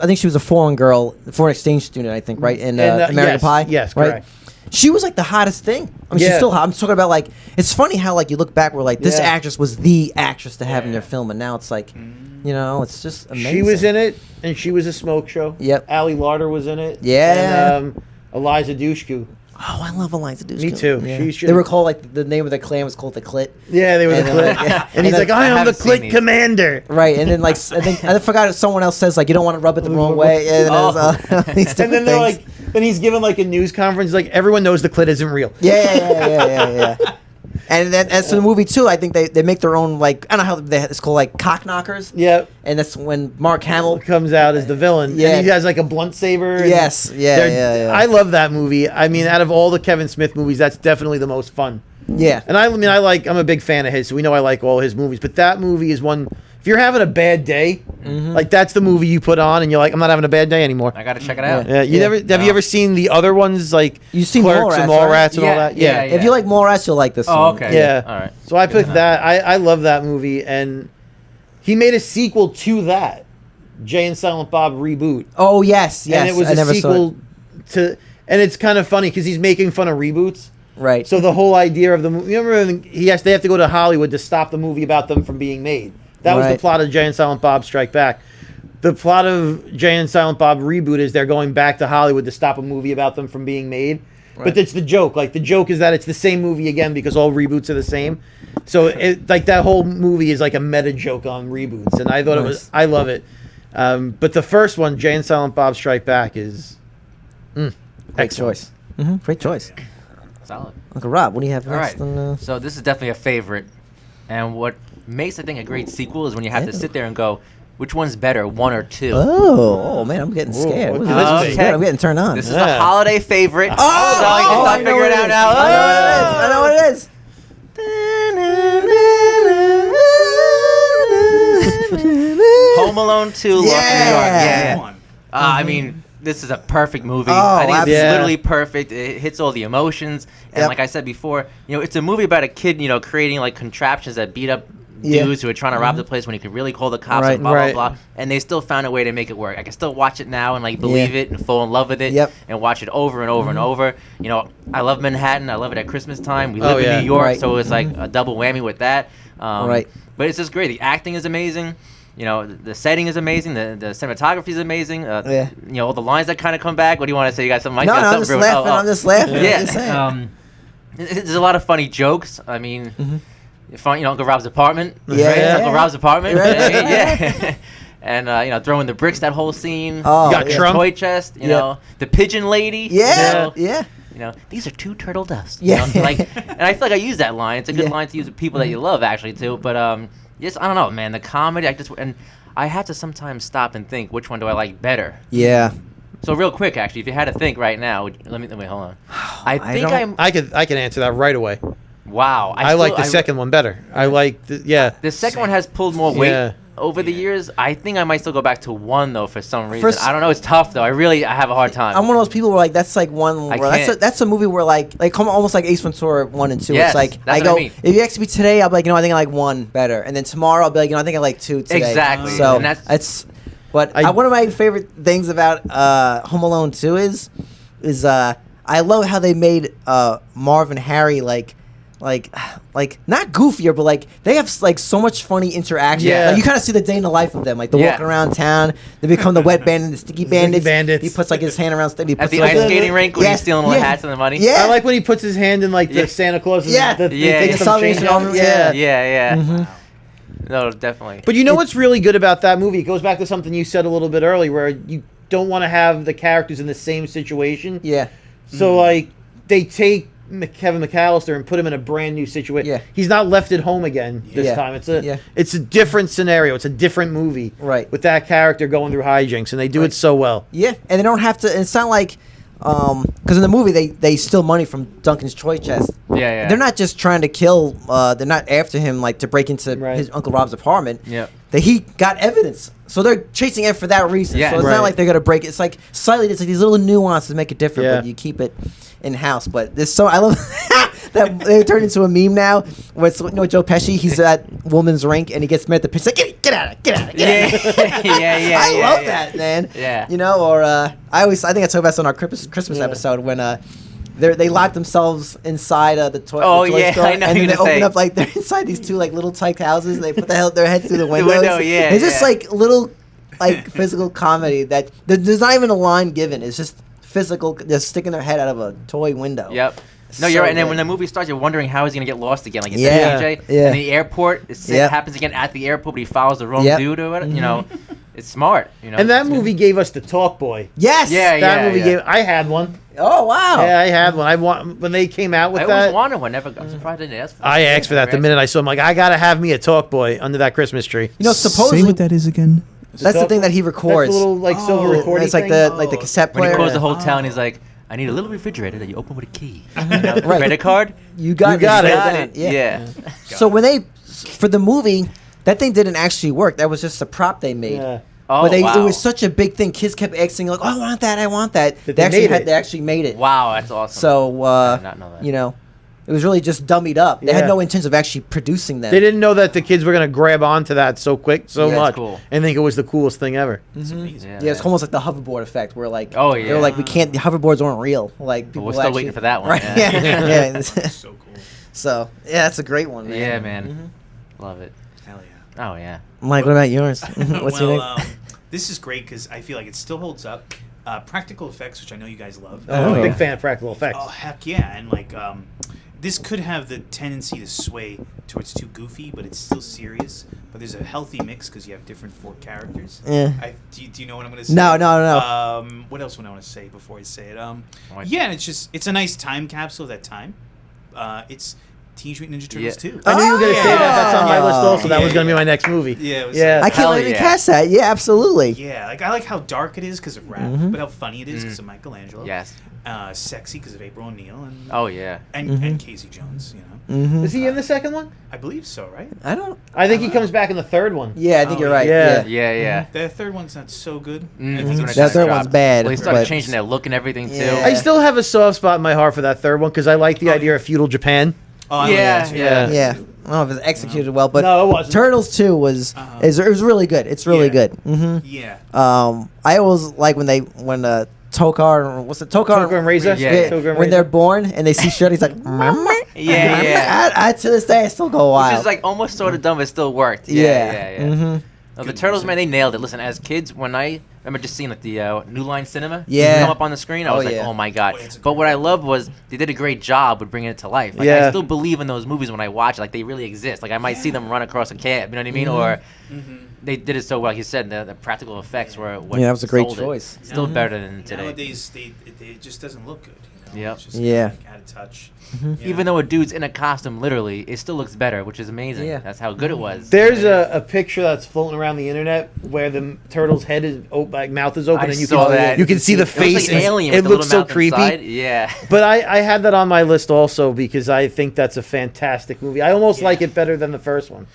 think she was a foreign girl, foreign exchange student. I think, right in American yes, Pie. yes, right? correct. She was like the hottest thing. I mean, she's Yeah. still hot. I'm talking about like it's funny how like you look back, where like this Yeah. actress was the actress to have in your film, and now it's like, you know, it's just amazing. She was in it, and she was a smoke show. Yep. Ali Larter was in it. Yeah. And Eliza Dushku. Oh, I love Eliza Dushku. Me too. Yeah. She should- They were called like the name of the clan was called the Clit. Yeah, they were the And then, Clit. like, yeah. And he's And like, then- I am the haven't seen Clit these. commander. Right, and then like I forgot if someone else says like you don't want to rub it the wrong way. And, these And then different they're things. like, then he's given like a news conference. Like everyone knows the Clit isn't real. Yeah. And then as for the movie too, I think they make their own like I don't know how it's called like cock knockers. Yep. And that's when Mark Hamill. Comes out as the villain. Yeah. And he has like a blunt saber. and Yes. Yeah. they're- I love that movie. I mean, out of all the Kevin Smith movies, that's definitely the most fun. Yeah. And I'm a big fan of his, so we know I like all his movies. But that movie is one. If you're having a bad day, like that's the movie you put on, and you're like, I'm not having a bad day anymore. I gotta check it out. Yeah, you Yeah. never have you ever seen the other ones like You've seen Clerks and Mallrats, Mallrats right? and all that? Yeah. If you like Mallrats, you'll like this Oh, one. okay. Yeah. All right. So I picked that. I love that movie, and he made a sequel to that, Jay and Silent Bob Reboot. Oh yes. And it was I a never saw sequel to, and it's kind of funny because he's making fun of reboots. it. Right. So the whole idea of the movie, you remember they have to go to Hollywood to stop the movie about them from being made. That was the Right. plot of Jay and Silent Bob Strike Back. The plot of Jay and Silent Bob Reboot is they're going back to Hollywood to stop a movie about them from being made. But it's the joke. Like the joke is that it's the same movie again because all reboots are the same. So like that whole movie is like a meta joke on reboots, and I thought it was. I love it. But the first one, Jay and Silent Bob Strike Back, is Great excellent. choice. Great choice. Solid. Uncle Rob, what do you have All next? right. So this is definitely a favorite, and what makes I think a great sequel is when you have to sit there and go, which one's better, 1 or 2? Oh man, I'm getting Whoa, scared. what This could is this be? good. I'm getting turned on. This is Yeah. the holiday favorite. Oh, so you can start figuring it out now. I know what it is. Home Alone 2, Lost in New York. Yeah. Come on. I mean, this is a perfect movie. Oh, I think it's absolutely. literally perfect. It hits all the emotions, and Yep. like I said before, it's a movie about a kid, creating like contraptions that beat up Yeah. dudes who are trying to rob the place when he could really call the cops Right, and blah right. blah blah. And they still found a way to make it work. I can still watch it now and like believe it and fall in love with it. Yep. And watch it over and over and over. I love Manhattan. I love it at Christmas time. We Oh, live yeah. in New York, Right. so it's like a double whammy with that. Right. But it's just great. The acting is amazing. The setting is amazing. The cinematography is amazing. Yeah. All the lines that kind of come back. What do you want to say? You got something? Mike? No, You got no, I'm something just for- laughing. I'm just laughing. I'm Yeah. just saying. There's a lot of funny jokes. I mean, Uncle Rob's apartment. Yeah. Right? Uncle Rob's apartment. Right. Yeah. And throwing the bricks. That whole scene. Oh, Got yeah. Trump. Toy chest. You Yep. know, the pigeon lady. Yeah, You know, yeah. these are 2 turtle doves. Yeah. And I feel like I use that line. It's a good Yeah. line to use with people that you love, actually, too. But just I don't know, man. The comedy, I have to sometimes stop and think, which one do I like better? Yeah. So real quick, actually, if you had to think right now, let me hold on. I think don't- I can answer that right away. wow. I like the second one better. I like The second one has pulled more weight Yeah. over the years. I think I might still go back to 1 though for some reason. First- I don't know. It's tough though. I have a hard time. I'm one of those people where like that's like one. I Where can't. that's a movie where like almost like Ace Ventura 1 and 2. Yes, It's like that's I what go I mean. if you ask me today, I'll be like I think I like 1 better, and then tomorrow I'll be like I think I like 2 today. Exactly. So And that's- it's. But I- one of my favorite things about Home Alone 2 is I love how they made Marv and Harry like like not goofier, but like they have like so much funny interaction. Yeah. Like, you kind of see the day in the life of them. Like they're walking around town. They become the wet bandit, the sticky bandits. He puts like his hand around. He At puts the like ice skating rink when he's stealing all the hats and the money. Yeah. I like when he puts his hand in like the Santa Claus. Yeah. He Yeah, takes yeah. some change Salvation out. Army, Yeah. Yeah. No, definitely. But you know what's really good about that movie? It goes back to something you said a little bit earlier, where you don't want to have the characters in the same situation. Yeah. So like they take Kevin McAllister and put him in a brand new situation. Yeah. He's not left at home again this Yeah. time. Yeah. It's a different scenario. It's a different movie. Right. With that character going through hijinks, and they do it so well. Yeah, and they don't have to. It's not like, because in the movie they steal money from Duncan's toy chest. Yeah. They're not just trying to kill. They're not after him like to break into Right. his Uncle Rob's apartment. Yep. That he got evidence, so they're chasing it for that reason. Yeah. So it's Right. not like they're gonna break it. It's like slightly. It's like these little nuances make it different, Yeah. but you keep it in house. But there's so I love that they turned into a meme now. Where it's, Joe Pesci, he's at woman's rink and he gets met at the pitch. Like, get out of it, get out of it. Yeah. I love that, man. Yeah. You know, or I think I talked about this on our Christmas episode when they lock themselves inside the toy yeah, store, I know and then you're they gonna open say. up like they're inside these two like little tyke houses, and they put their heads through the windows. window, yeah, It's just yeah. like little like physical comedy that there's not even a line given. It's just physical, just sticking their head out of a toy window. Yep. No, So you're right. And then good. when the movie starts, you're wondering how he's gonna get lost again. Like you Yeah, said, AJ. yeah. In the airport, it Yep. happens again at the airport, but he follows the wrong Yep. dude or whatever. You know, it's smart. You know. And that movie gave us the Talk Boy. Yes. Yeah, That movie gave. I had one. Oh wow. Yeah, I had one. I want when they came out with I always that. wanted one. Never. I'm surprised I didn't ask for it. I asked for that the minute I saw him. Like, I gotta have me a Talk Boy under that Christmas tree. You know, supposedly Say what that is again. that's the Talk thing Boy? that he records. That's the little like silver Oh, recording. It's like thing. the cassette When player. he closed the hotel, and he's like, "I need a little refrigerator that you open with a key." You know, Right. Credit card. You got You got it. it. Yeah. Yeah. So when they for the movie, that thing didn't actually work. That was just a prop they made. Yeah. Oh, But wow. it was such a big thing. Kids kept asking like, "Oh, I want that. I want that." That They actually made it. they actually made it. Wow, that's awesome. So I did not know that. you know, it was really just dummied up. They Yeah. had no intention of actually producing them. They didn't know that the kids were gonna grab onto that so quick, so Yeah, that's much, cool. and think it was the coolest thing ever. Yeah, it's almost like the hoverboard effect, where like, Oh, they were yeah. like, we can't. The hoverboards aren't real. Like, But people we're still actually, waiting for that one. Right? Yeah. Yeah. So cool. So yeah, that's a great one, man. Yeah, man. Love it. Hell yeah. Oh yeah. Mike, what about yours? What's your name? This is great because I feel like it still holds up. Practical effects, which I know you guys love. I'm Oh. a big fan of practical effects. Oh heck yeah! And like, this could have the tendency to sway towards too goofy, but it's still serious. But there's a healthy mix because you have different four characters. Yeah. Do you know what I'm gonna say? No, no. What else would I want to say before I say it? What? Yeah, it's a nice time capsule of that time. It's Teenage Mutant Ninja Turtles Yeah. 2. I knew you were gonna say that. That's on my list also. That Yeah, was gonna be yeah. my next movie. Yeah, it was Yeah. I can't Hell let me yeah. cast that. Yeah, absolutely. Yeah, like I like how dark it is because of Raph, but how funny it is because of Michelangelo. Yes. Sexy because of April O'Neil and Oh yeah. and Casey Jones. You know, Mm-hmm. Is he in the second one? I believe so, right? I don't. I think he comes back in the third one. Yeah, I think Oh, you're right. yeah. Yeah. Yeah. The third one's not so good. Mhm. I think it's That just third dropped. one's bad. Well, they started but- changing their look and everything too. Yeah. I still have a soft spot in my heart for that third one because I like the Oh, idea of feudal Japan. Oh, I Yeah, like that too. yeah. Yeah, I don't know if it's executed well, but No, it wasn't. Turtles 2 was Uh-huh. it was really good. It's really Yeah. good. Hmm. Yeah. I always like when Tokar, what's it? Tokar and Razor? Yeah. Tokar and when they're Razor. born and they see Shredder, he's like, Mama? Yeah, yeah. I to this day I still go wild. Which is like almost sort of dumb, but still worked. yeah, Yeah. Mhm. No, the Turtles, man, they nailed it. Listen, as kids, when I remember just seeing like the New Line Cinema Yeah. come up on the screen, I Oh, was like, yeah. oh my god. Oh, it's a But great what I loved was they did a great job with bringing it to life. Like Yeah. I still believe in those movies when I watch it. Like they really exist. Like I might see them run across a cab, you know what I mean? Or they did it so well. Like you said, the practical effects were what Yeah, that was a great sold it. choice. Still better than today. Nowadays, it just doesn't look good. You know? Yep. It's just Yeah. like out of touch. Even though a dude's in a costume, literally, it still looks better, which is amazing. Yeah. That's how good it was. There's a picture that's floating around the internet where the turtle's head is like mouth is open I and you saw can that. you can see the It looks face. like an alien It with the looks so little mouth creepy. inside. Yeah. But I had that on my list also because I think that's a fantastic movie. I almost like it better than the first one.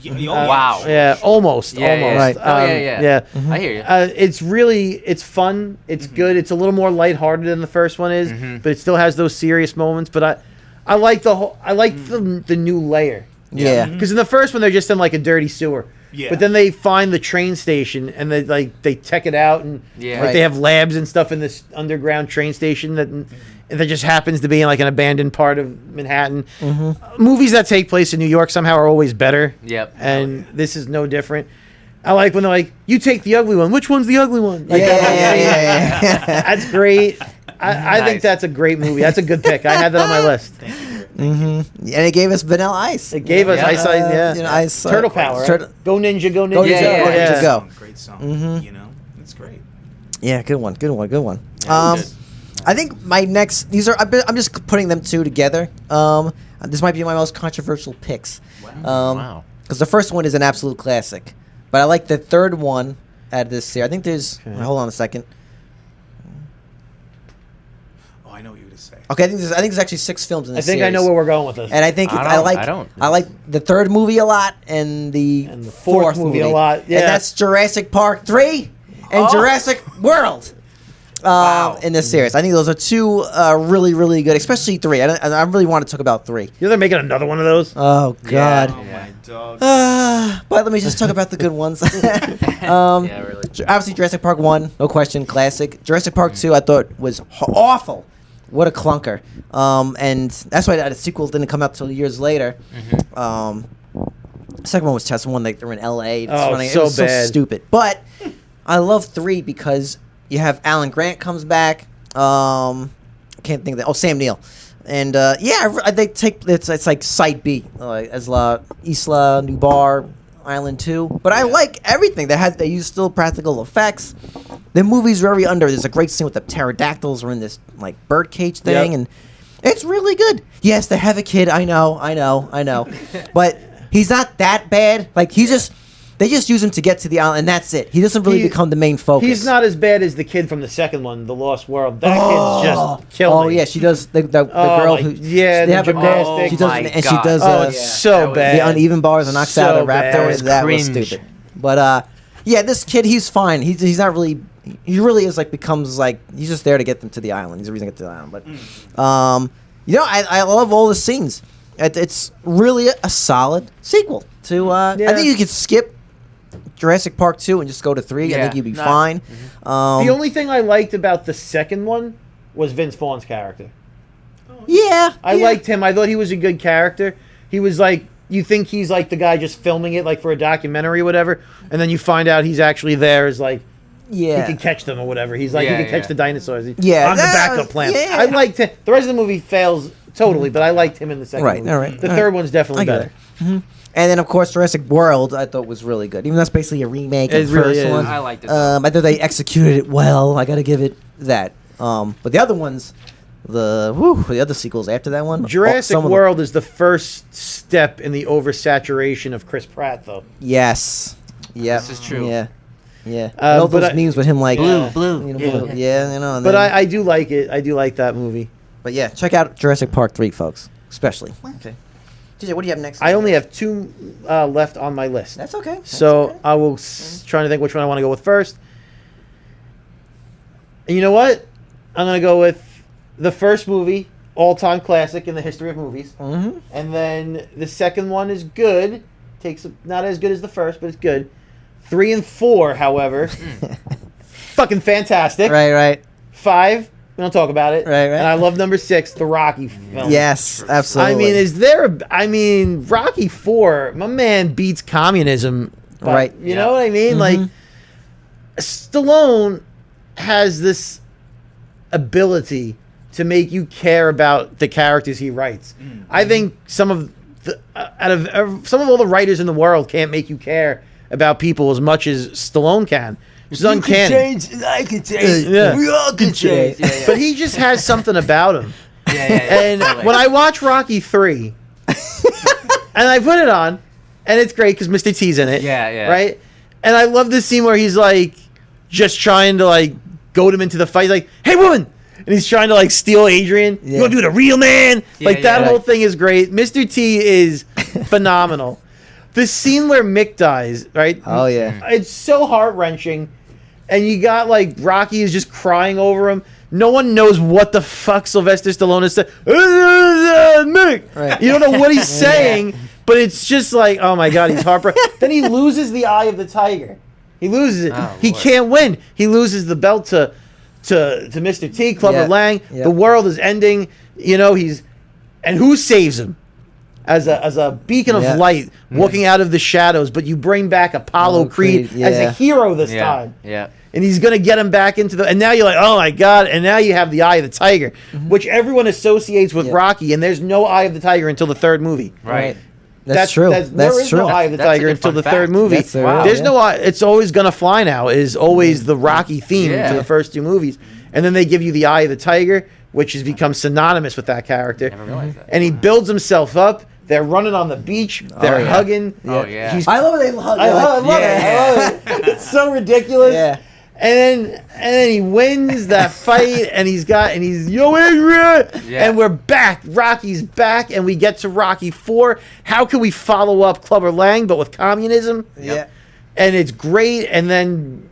Wow. Yeah, almost, Yeah, almost. yeah. Right. Oh, yeah. Yeah. I hear you. It's fun. It's good. It's a little more lighthearted than the first one is, but it still has those serious moments. But I like the new layer. Yeah. Because in the first one they're just in like a dirty sewer. Yeah. But then they find the train station and they tech it out and Yeah. like Right. they have labs and stuff in this underground train station that and that just happens to be in like an abandoned part of Manhattan. Movies that take place in New York somehow are always better. Yep. And this is no different. I like when they're like, "You take the ugly one. Which one's the ugly one?" Like, Yeah. that's great. I think Nice. that's a great movie. That's a good pick. I had that on my list. And it gave us Vanilla Ice. It gave us Ice Ice, yeah. You know, Ice, Turtle Power. Turtle- Go Ninja, go Ninja. Go Ninja, Yeah, go yeah, Ninja, go. Great song. Mhm. You know, it's great. Yeah, good one. Yeah, good. I think my next. These are. I'm just putting them two together. This might be my most controversial picks. Wow. Because the first one is an absolute classic, but I like the third one out of this series. I think there's. Hold on a second. Oh, I know what you were going to say. Okay, I think there's actually 6 films in I this think series. I know where we're going with this. And I think I I don't. like the third movie a lot and the fourth movie a lot, yeah. And that's Jurassic Park 3 and Jurassic World. In this series, I think those are two really, really good, especially 3. I really want to talk about 3. You know they're making another one of those? Oh God! Oh, my dog. But let me just talk about the good ones. Yeah, really. Obviously, Jurassic Park 1, no question, classic. Jurassic Park 2, I thought was awful. What a clunker. And that's why the sequel didn't come out till years later. Second one was just one like they're in L.A. Oh, it so was bad. so stupid. But I love 3 because you have Alan Grant comes back. Can't think of that. Oh, Sam Neill. And they take it's like Site B, as La Isla Nublar, Island 2. But I like everything. They use still practical effects. The movie's very under. There's a great scene with the pterodactyls are in this like bird cage thing, Yep. and it's really good. Yes, they have a kid. I know. But he's not that bad. Like they just use him to get to the island, and that's it. He doesn't really become the main focus. He's not as bad as the kid from the second one, The Lost World. That kid's just killing. Oh yeah, she does the Oh, girl my- who yeah, they the have a gymnastics. girl. She does Oh, my and she God. does Oh, it's so that was- bad. the uneven bars and knocks So out a bad. raptor. That was Cringe. stupid. But yeah, this kid he's fine. He's not really. He really is becomes he's just there to get them to the island. He's the reason to get to the island. But I love all the scenes. It's really a solid sequel to. I think you could skip Jurassic Park 2 and just go to 3. I Yeah. think you'd be fine. The only thing I liked about the second one was Vince Vaughn's character. I liked him. I thought he was a good character. He was like, you think he's like the guy just filming it like for a documentary or whatever, and then you find out he's actually there as like he can catch them or whatever. He's like, Yeah, he can catch yeah. the dinosaurs. Yeah, On the that backup was- plan. yeah. I liked him. The rest of the movie fails totally, but I liked him in the second Right, movie. all right, The all third right. one's definitely I get better. it. And then, of course, Jurassic World I thought was really good. Even though that's basically a remake of It the really first is. one. I liked it. I thought they executed it well. I got to give it that. But the other ones, the other sequels after that one, Jurassic some of them- World is the first step in the oversaturation of Chris Pratt, though. Yes. Yeah. This is true. Yeah. Yeah. but All those I- memes with him like Blue. you know, blue. Yeah, you know. And But then- I do like it. I do like that movie. But yeah, check out Jurassic Park 3, folks. Especially. Okay. TJ, what do you have next? I only have 2 left on my list. That's okay. So I will trying to think which one I want to go with first. And you know what? I'm gonna go with the first movie, all-time classic in the history of movies, Mm-hmm. and then the second one is good. Not as good as the first, but it's good. 3 and 4, however, fucking fantastic. Right. 5, we don't talk about it. Right. And I love number 6, the Rocky film. Yes, absolutely. I mean, Rocky 4, my man beats communism. But, Right. You know what I mean? Like, Stallone has this ability to make you care about the characters he writes. I think some of all the writers in the world can't make you care about people as much as Stallone can. Which is uncanny. I can change. Yeah. We all can change. Yeah. But he just has something about him. Yeah. And when I watch Rocky 3, and I put it on, and it's great because Mr. T's in it. Yeah. Right? And I love this scene where he's like, just trying to like goad him into the fight. He's like, hey, woman! And he's trying to like steal Adrian. Yeah. You want to do the real man? Yeah, Like that yeah. whole thing is great. Mr. T is phenomenal. The scene where Mick dies, right? Oh yeah. It's so heart-wrenching. And you got like Rocky is just crying over him. No one knows what the fuck Sylvester Stallone is saying. Mick! Right. You don't know what he's saying, but it's just like, oh my god, he's heartbroken. Then he loses the eye of the tiger. He loses it. Oh, He Lord. can't win. He loses the belt to to Mr. T, Clubber Yeah. Lang. Yeah. The world is ending. You know, and who saves him? As a beacon Yeah. of light walking out of the shadows, but you bring back Apollo Creed Creed, as a yeah. hero this Yeah. time. Yeah. And he's gonna get him back into and now you're like, oh my god, and now you have the Eye of the Tiger, which everyone associates with Yeah. Rocky, and there's no Eye of the Tiger until the third movie. Right. That's true. there That's is true. no Eye of the That's a Tiger good until fun the fact. third movie. That's a- Wow. There's yeah. no Eye. It's always gonna fly now. Is always the Rocky theme Yeah. to the first two movies, and then they give you the Eye of the Tiger, which has become synonymous with that character. Never realized that. And he builds himself up. They're running on the beach. They're yeah. hugging. Oh, yeah. He's I love it. They hug. I love Yeah. it. I love it. It's so ridiculous. Yeah. And then he wins that fight, and he's yo Adrian, Yeah. and we're back. Rocky's back, and we get to Rocky 4. How can we follow up Clubber Lang, but with communism? Yeah. And it's great. And then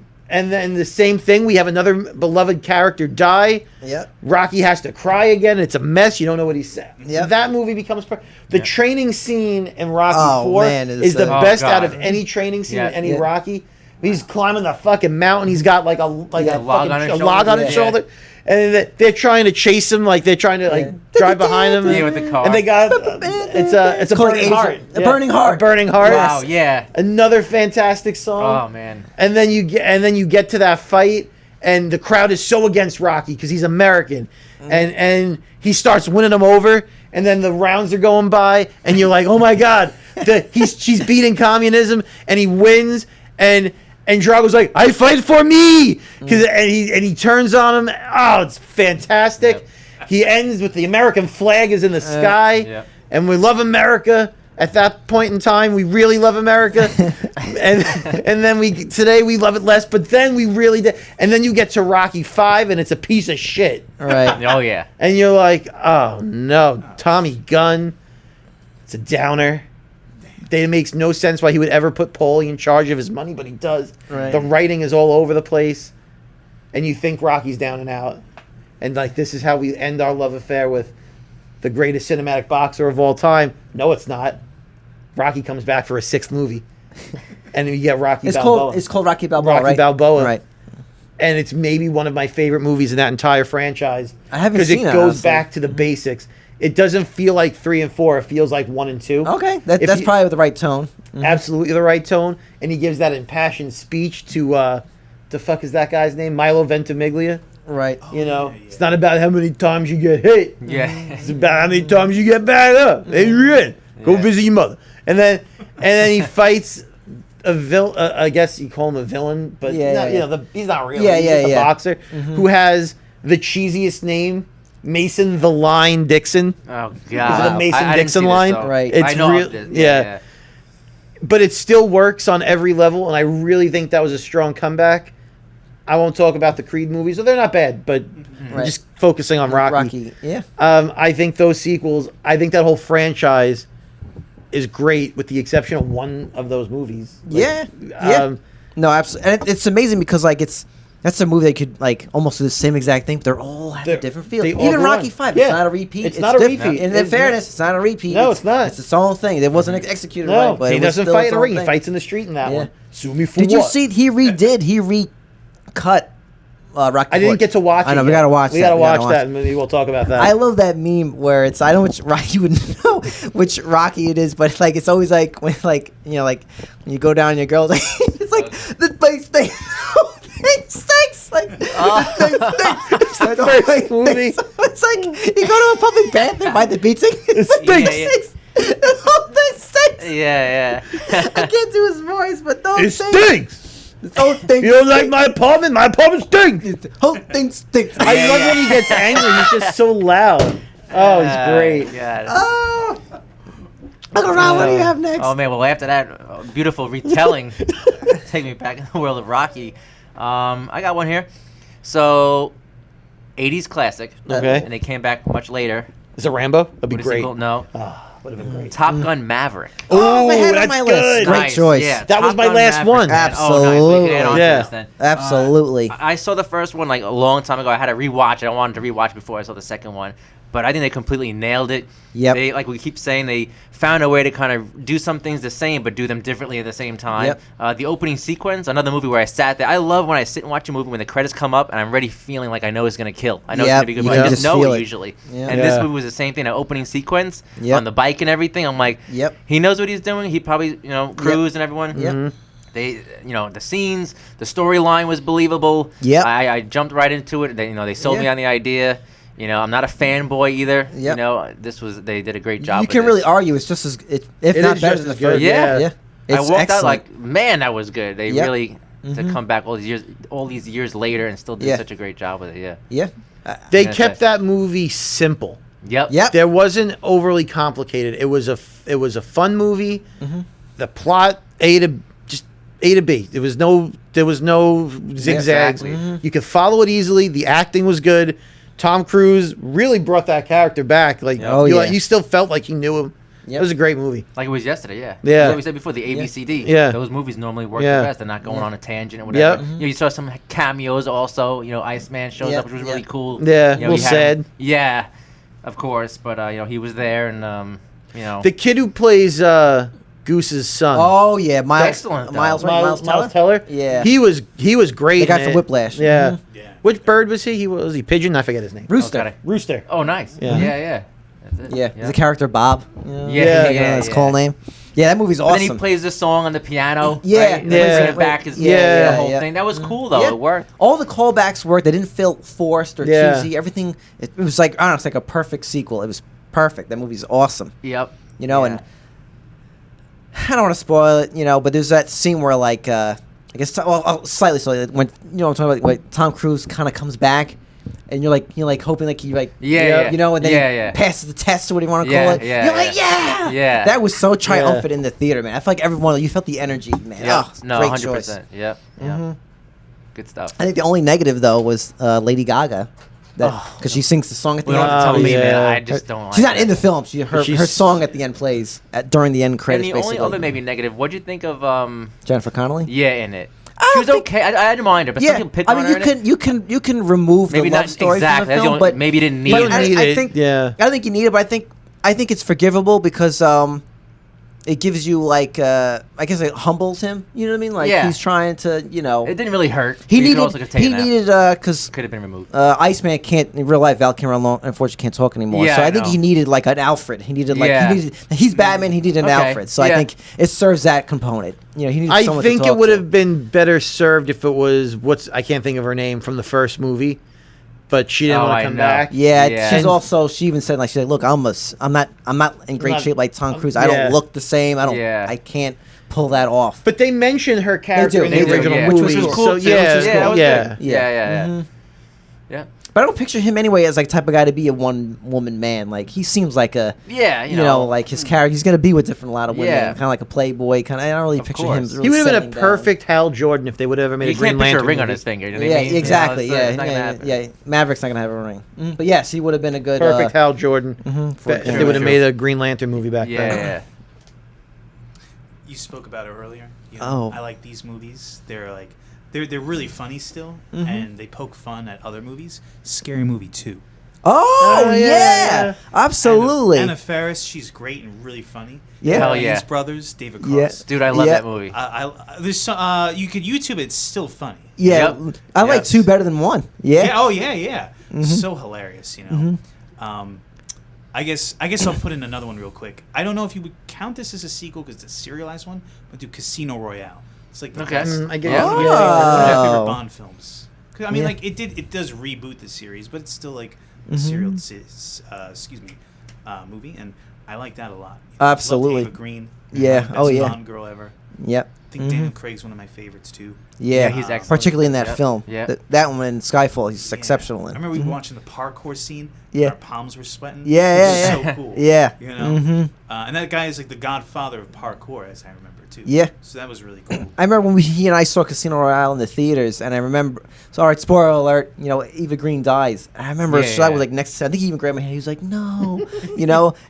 the same thing. We have another beloved character die. Yep. Rocky has to cry again. It's a mess. You don't know what he said. Yep. That movie becomes the training scene in Rocky Oh, 4 man, is the Oh, best out God. of any training scene Yeah. in any Yeah. Rocky. He's climbing the fucking mountain. He's got like a log fucking on his a log on shoulder. his Yeah. shoulder, and they're trying to chase him. Like they're trying to Yeah. drive behind him. Yeah, with the car. And they got it's a called burning Asian- heart. A Burning Heart. A burning heart. Wow. Yeah. Another fantastic song. Oh man. And then you get to that fight, and the crowd is so against Rocky because he's American, and he starts winning them over, and then the rounds are going by, and you're like, oh my god, she's beating communism, and he wins, and Drago's like, I fight for me, and he turns on him. Oh, it's fantastic. Yep. He ends with the American flag is in the sky, Yep. and we love America. At that point in time, we really love America, and then today we love it less. But then we really did, and then you get to Rocky 5, and it's a piece of shit, Right. Oh yeah. and you're like, oh no, Tommy Gunn, it's a downer. It makes no sense why he would ever put Paulie in charge of his money, but he does. Right. The writing is all over the place, and you think Rocky's down and out, and like this is how we end our love affair with the greatest cinematic boxer of all time. No, it's not. Rocky comes back for a 6th movie, and you get Rocky Balboa. It's called Rocky Balboa. Rocky right? Balboa. Right. And it's maybe one of my favorite movies in that entire franchise. I haven't because seen it it, goes honestly. back to the basics. It doesn't feel like 3 and 4. It feels like 1 and 2. Okay. If That's you- probably the right tone. absolutely the right tone. And he gives that impassioned speech to the fuck is that guy's name? Milo Ventimiglia. Right. You know, it's not about how many times you get hit. Yeah. It's about how many times you get back up. Adrian, go Yeah. visit your mother. And then he fights a villain. I guess you call him a villain, but Yeah, not, yeah, you know, he's not real. Yeah, he's yeah, just a yeah. boxer who has the cheesiest name, Mason the Line Dixon. Oh Is god. it a Mason I didn't Dixon see this, line? though. Right. It's I know real- of this. yeah. But it still works on every level, and I really think that was a strong comeback. I won't talk about the Creed movies, so they're not bad, but Right. just focusing on Rocky. Rocky. Yeah. I think those sequels, I think that whole franchise is great, with the exception of one of those movies. Yeah. Yeah. Um, No, absolutely. And it's amazing because like that's a movie they could like almost do the same exact thing, but they're all have a They're- different feel. they all Even go Rocky on. 5, Yeah. it's not a repeat. It's not a different. repeat. In It's fairness, it's not a repeat. No, it's not. It's its own thing. It wasn't executed no, right, but he it was doesn't still fight its in a own ring. He thing. fights in the street in that Yeah. one. Sue me for Did what? you see? He recut Rocky. I didn't 4. get to watch it. I know, we yet. gotta watch We that. gotta We watch gotta that, and maybe we'll talk about that. I love that meme where it's I know which Rocky you would know which Rocky it is, but like it's always like when like you know like when you go down and your girl's like it's like the place thing stinks like the thing stinks. the first movie. It's like you go to a public bathroom by the beach thing. It stinks. The whole thing stinks. Yeah. I can't do his voice, but those It things. stinks. The whole thing. You don't like my apartment? My apartment stinks. The whole thing stinks. I love when he gets angry. He's just so loud. Oh, he's great. God. Oh. Uncle Ron, what do you have next? Oh man, well after that beautiful retelling, take me back in the world of Rocky. I got one here. So, 80s classic. Okay. And they came back much later. Is it Rambo? That'd be With a great. sequel? No. Would have been great. Top Gun Maverick. Oh, I had it on that's my good. list. Great Nice, choice. Yeah, That was Top my Gun last Maverick, one. man. Oh, nice. We can add on to Yeah. this then. Absolutely. I saw the first one like a long time ago. I had to rewatch it. I wanted to rewatch before I saw the second one. but I think they completely nailed it. Yep. They, like we keep saying, they found a way to kind of do some things the same, but do them differently at the same time. Yep. The opening sequence, another movie where I sat there. I love when I sit and watch a movie when the credits come up and I'm already feeling like I know it's going to kill. I know it's Yep, going to be good, you but can I just just feel know it. it usually. Yep. And this Yeah. movie was the same thing, an opening sequence Yep. on the bike and everything. I'm like, Yep. he knows what he's doing. He probably, Cruise and everyone. Yep. They, the scenes, the storyline was believable. Yep. I jumped right into it. They sold me Yeah. on the idea. I'm not a fanboy either. Yep. They did a great job. You with can this. really argue it's just as if It not is better just than the as good, first. yeah. yeah. I It's walked out excellent. like, man, that was good. They Yep. really to come back all these years later and still did Yeah. such a great job with it. Yeah. Yeah. They gonna kept say. that movie simple. Yep. Yep. There wasn't overly complicated. It was a fun movie. Mm-hmm. The plot A to B. There was no zigzags. Exactly. You could follow it easily. The acting was good. Tom Cruise really brought that character back. Like Oh, yeah. you still felt like you knew him. Yep. It was a great movie. Like it was yesterday, yeah. Yeah. Like we said before, the ABCD. Yeah. Those movies normally work Yeah. the best. They're not going on a tangent or whatever. Yep. You saw some cameos also. Iceman shows Yep. up, which was really Yep. cool. Yeah, You a little he had him- sad. Yeah, of course. But he was there, and The kid who plays Goose's son, Oh yeah, Miles. Excellent, though. Miles Miles Teller. Yeah. he was great. The guy in from it. Whiplash. Yeah. Mhm. Yeah. Which bird was he? Was he pigeon? I forget his name. Rooster. Okay. Rooster. Oh, nice. Yeah. Yeah. That's it. Yeah. He's a character Bob. Yeah, His call name. Yeah, that movie's But awesome. then he plays this song on the piano. Yeah, right? yeah. Bring it back. His Yeah, the whole yeah. thing. That was cool though. Yeah. It worked. All the callbacks worked. They didn't feel forced or Yeah. cheesy. Everything. It was like I don't know. It's like a perfect sequel. It was perfect. That movie's awesome. Yep. And I don't want to spoil it, but there's that scene where like I guess slightly when I'm talking about when Tom Cruise kind of comes back, and you're like hoping like he like Yeah. and then Yeah. he passes the test or what do you want to Yeah, call it. yeah, You're like yeah. Yeah. That was so triumphant in the theater, man. I feel like everyone you felt the energy, man. Yeah. Oh, No, great 100%. choice. Yep. Mhm. Good stuff. I think the only negative though was Lady Gaga, because Oh. she sings the song at the We don't end. have to tell me, man. yeah. I just don't like She's not that. in the film. Her She's- song at the end plays during the end And credits. the basically. only other maybe negative, what'd you think of Jennifer Connelly. in it? I She was don't think- okay. I didn't mind her, but some Yeah, people picked I on mean her in it. you can remove Maybe the love not story exactly. from That's the the film, only- but maybe you didn't need You it. don't need I it. think Yeah. I don't think you need it, but I think it's forgivable because it gives you like I guess it humbles him. You know what I mean? Like Yeah. he's trying to It didn't really hurt. he You could needed also have taken that. because Could have been removed. Iceman can't in real life. Val Kilmer unfortunately can't talk anymore. Yeah, so I I think know. he needed like an Alfred. He needed Yeah. he's Batman. He needed an Okay, Alfred. So I yeah. think it serves that component. He needed I someone think to it talk would to. have been better served if it was I can't think of her name from the first movie, but she didn't Oh, want I to come know. back. Yeah, Yeah. she's And- also. She even said she's like, look, I'm not in great not- shape like Tom Cruise. I yeah. don't look the same. Yeah. I can't pull that off. But they mentioned her character in They the do, original yeah. movie, Which was cool, so too, yeah, which is Yeah, cool. that was yeah. good. Yeah. Mhm. Yeah. But I don't picture him anyway as like type of guy to be a one woman man. Like he seems like a Yeah, you know like his character. He's gonna be with different a lot of women. Yeah. Kind of like a playboy. Kind of. I don't really Of picture course. him. He Really He would have been a settling down. perfect Hal Jordan if they would have made You a Green can't picture Lantern a ring on movie. his finger. You know what Yeah, I mean? exactly. You know, Yeah, it's not gonna yeah, happen. yeah. Maverick's not gonna have a ring. But yes, he would have been a good Perfect Hal Jordan. for If sure. they would have made a Green Lantern movie back Yeah, then. yeah. You spoke about it earlier. Oh. I like these movies. They're really funny still, Mhm. and they poke fun at other movies. Scary Movie 2. Oh yeah, yeah, yeah. absolutely. Anna Faris, she's great and really funny. Yeah. Hell Wayans yeah. Brothers, David Yeah. Cross. Dude, I love Yeah. that movie. There's you could YouTube it. It's still funny. Yeah, Yep. I like Yes. two better than one. Yeah. Yeah. Oh yeah. Yeah. Mhm. So hilarious. Mhm. I guess I'll put in another one real quick. I don't know if you would count this as a sequel because it's a serialized one, but do Casino Royale. It's like the Okay. best. I get Yeah. it. One of my Oh. favorite Bond films. 'Cause, I mean, Yeah. like it does reboot the series, but it's still like a Mhm. serial, movie, and I like that a lot. Loved Absolutely. Ava Green. Yeah. Best Oh, yeah. Bond girl ever. Yep. I think Mhm. Daniel Craig's one of my favorites too. Yeah, he's excellent. particularly in that Yep. film. Yeah. That one in Skyfall, he's Yeah. exceptional in. I remember we Mhm. were watching the parkour scene. Yeah. Our palms were sweating. Yeah, It yeah, was yeah. So cool. Yeah. You know. Mhm. And that guy is like the godfather of parkour, as I remember too. Yeah. So that was really cool. I remember when he and I saw Casino Royale in the theaters, and I remember. So, all right, spoiler alert. Eva Green dies. And I remember Yeah, Shai yeah. was like next to. I think he even grabbed my hand. He was like, "No,"